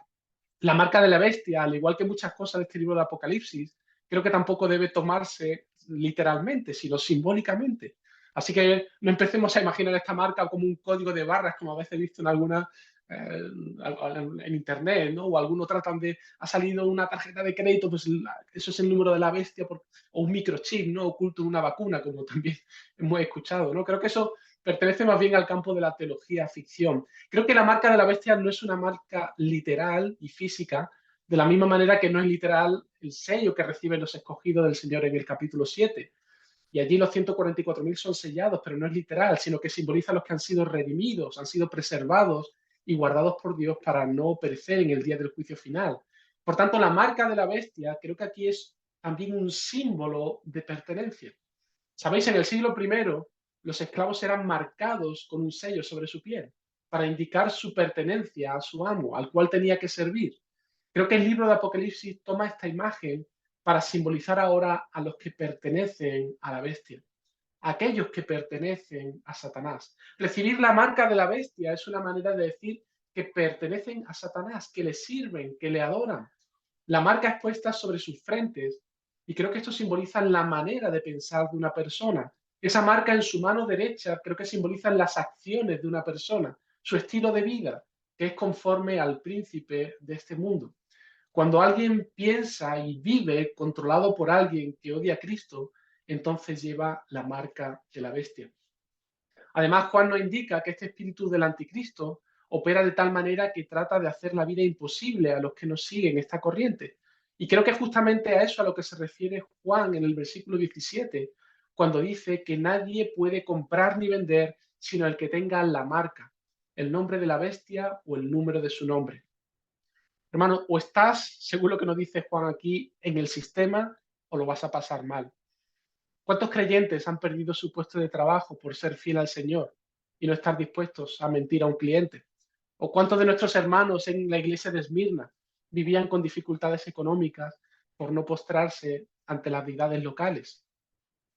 La marca de la bestia, al igual que muchas cosas de este libro de Apocalipsis, creo que tampoco debe tomarse literalmente, sino simbólicamente. Así que no empecemos a imaginar esta marca como un código de barras, como a veces he visto en alguna en internet, ¿no? O algunos tratan de, ha salido una tarjeta de crédito, pues eso es el número de la bestia, o un microchip, ¿no? Oculto en una vacuna, como también hemos escuchado, ¿no? Creo que eso pertenece más bien al campo de la teología ficción. Creo que la marca de la bestia no es una marca literal y física, de la misma manera que no es literal el sello que reciben los escogidos del Señor en el capítulo 7. Y allí los 144.000 son sellados, pero no es literal, sino que simboliza a los que han sido redimidos, han sido preservados y guardados por Dios para no perecer en el día del juicio final. Por tanto, la marca de la bestia creo que aquí es también un símbolo de pertenencia. Sabéis, en el siglo I los esclavos eran marcados con un sello sobre su piel para indicar su pertenencia a su amo, al cual tenía que servir. Creo que el libro de Apocalipsis toma esta imagen para simbolizar ahora a los que pertenecen a la bestia, a aquellos que pertenecen a Satanás. Recibir la marca de la bestia es una manera de decir que pertenecen a Satanás, que le sirven, que le adoran. La marca es puesta sobre sus frentes y creo que esto simboliza la manera de pensar de una persona. Esa marca en su mano derecha creo que simboliza las acciones de una persona, su estilo de vida, que es conforme al príncipe de este mundo. Cuando alguien piensa y vive controlado por alguien que odia a Cristo, entonces lleva la marca de la bestia. Además, Juan nos indica que este espíritu del anticristo opera de tal manera que trata de hacer la vida imposible a los que nos siguen esta corriente. Y creo que justamente a eso a lo que se refiere Juan en el versículo 17, cuando dice que nadie puede comprar ni vender sino el que tenga la marca, el nombre de la bestia o el número de su nombre. Hermano, o estás, según lo que nos dice Juan aquí, en el sistema o lo vas a pasar mal. ¿Cuántos creyentes han perdido su puesto de trabajo por ser fiel al Señor y no estar dispuestos a mentir a un cliente? ¿O cuántos de nuestros hermanos en la iglesia de Esmirna vivían con dificultades económicas por no postrarse ante las deidades locales?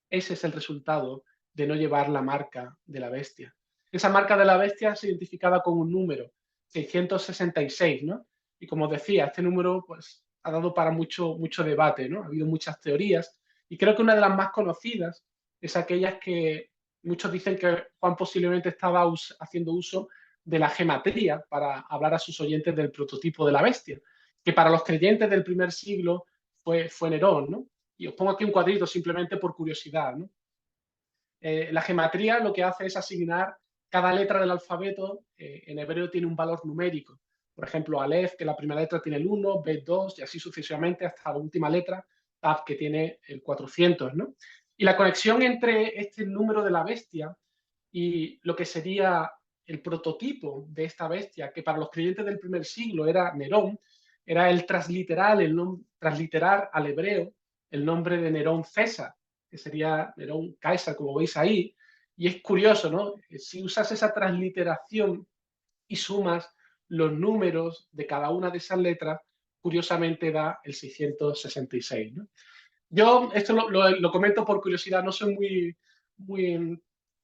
Ese es el resultado de no llevar la marca de la bestia. Esa marca de la bestia se identificaba con un número, 666, ¿no? Y como decía, este número pues, ha dado para mucho debate, ¿no? Ha habido muchas teorías y creo que una de las más conocidas es aquellas que muchos dicen que Juan posiblemente estaba haciendo uso de la gematría para hablar a sus oyentes del prototipo de la bestia, que para los creyentes del primer siglo fue Nerón, ¿no? Y os pongo aquí un cuadrito simplemente por curiosidad, ¿no? La gematría lo que hace es asignar cada letra del alfabeto, en hebreo tiene un valor numérico. Por ejemplo, Aleph, que la primera letra tiene el 1, Bet 2, y así sucesivamente hasta la última letra, Tav, que tiene el 400, ¿no? Y la conexión entre este número de la bestia y lo que sería el prototipo de esta bestia, que para los creyentes del primer siglo era Nerón, era el transliterar al hebreo el nombre de Nerón César, que sería Nerón Caesar, como veis ahí. Y es curioso, ¿no? Si usas esa transliteración y sumas los números de cada una de esas letras, curiosamente da el 666, ¿no? Yo esto lo comento por curiosidad, no soy muy,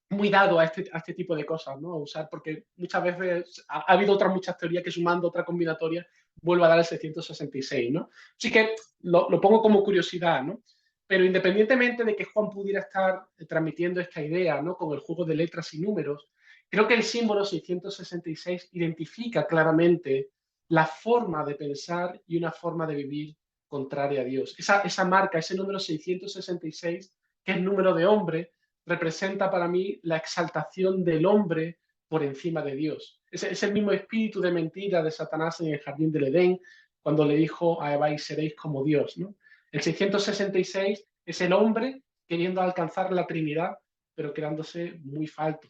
muy dado a este tipo de cosas, ¿no? A usar, porque muchas veces ha habido otras muchas teorías que sumando otra combinatoria vuelve a dar el 666, ¿no? Así que lo pongo como curiosidad, ¿no? Pero independientemente de que Juan pudiera estar transmitiendo esta idea, ¿no? Con el juego de letras y números, creo que el símbolo 666 identifica claramente la forma de pensar y una forma de vivir contraria a Dios. Esa marca, ese número 666, que es número de hombre, representa para mí la exaltación del hombre por encima de Dios. Es el mismo espíritu de mentira de Satanás en el jardín del Edén, cuando le dijo a Eva y seréis como Dios, ¿no? El 666 es el hombre queriendo alcanzar la Trinidad, pero quedándose muy falto.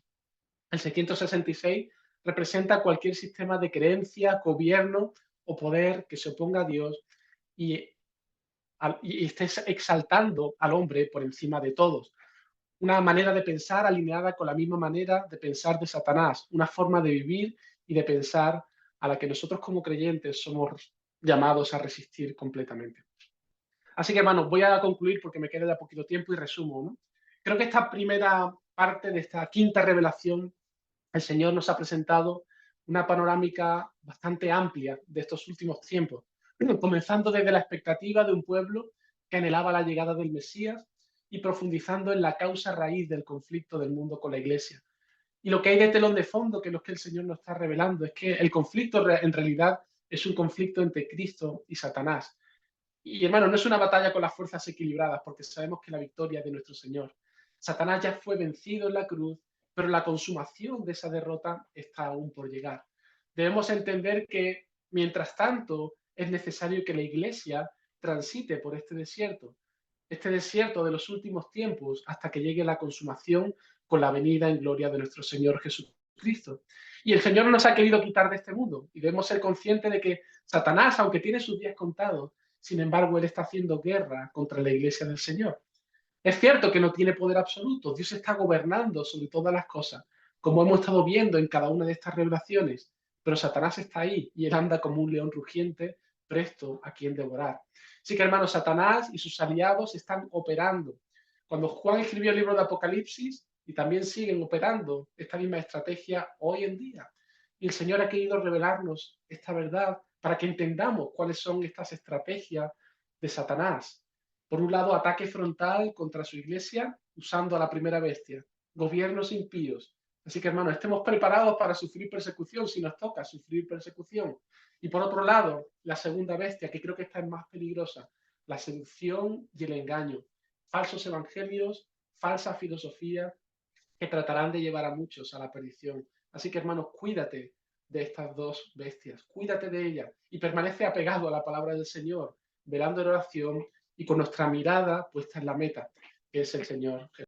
El 666 representa cualquier sistema de creencia, gobierno o poder que se oponga a Dios y, y esté exaltando al hombre por encima de todos. Una manera de pensar alineada con la misma manera de pensar de Satanás, una forma de vivir y de pensar a la que nosotros como creyentes somos llamados a resistir completamente. Así que, hermanos, voy a concluir porque me queda ya poquito tiempo y resumo, ¿no? Creo que esta primera parte de esta quinta revelación, el Señor nos ha presentado una panorámica bastante amplia de estos últimos tiempos, comenzando desde la expectativa de un pueblo que anhelaba la llegada del Mesías y profundizando en la causa raíz del conflicto del mundo con la Iglesia. Y lo que hay de telón de fondo, que es lo que el Señor nos está revelando, es que el conflicto en realidad es un conflicto entre Cristo y Satanás. Y hermano, no es una batalla con las fuerzas equilibradas, porque sabemos que la victoria es de nuestro Señor. Satanás ya fue vencido en la cruz, pero la consumación de esa derrota está aún por llegar. Debemos entender que, mientras tanto, es necesario que la Iglesia transite por este desierto de los últimos tiempos, hasta que llegue la consumación con la venida en gloria de nuestro Señor Jesucristo. Y el Señor nos ha querido quitar de este mundo, y debemos ser conscientes de que Satanás, aunque tiene sus días contados, sin embargo, él está haciendo guerra contra la iglesia del Señor. Es cierto que no tiene poder absoluto, Dios está gobernando sobre todas las cosas, como hemos estado viendo en cada una de estas revelaciones, pero Satanás está ahí y él anda como un león rugiente, presto a quien devorar. Así que, hermanos, Satanás y sus aliados están operando. Cuando Juan escribió el libro de Apocalipsis, y también siguen operando esta misma estrategia hoy en día. Y el Señor ha querido revelarnos esta verdad para que entendamos cuáles son estas estrategias de Satanás. Por un lado, ataque frontal contra su iglesia usando a la primera bestia, gobiernos impíos. Así que, hermanos, estemos preparados para sufrir persecución si nos toca sufrir persecución. Y por otro lado, la segunda bestia, que creo que esta es más peligrosa, la seducción y el engaño. Falsos evangelios, falsa filosofía que tratarán de llevar a muchos a la perdición. Así que, hermanos, cuídate de estas dos bestias, cuídate de ellas y permanece apegado a la palabra del Señor, velando en oración y con nuestra mirada puesta en la meta, que es el Señor Jesús.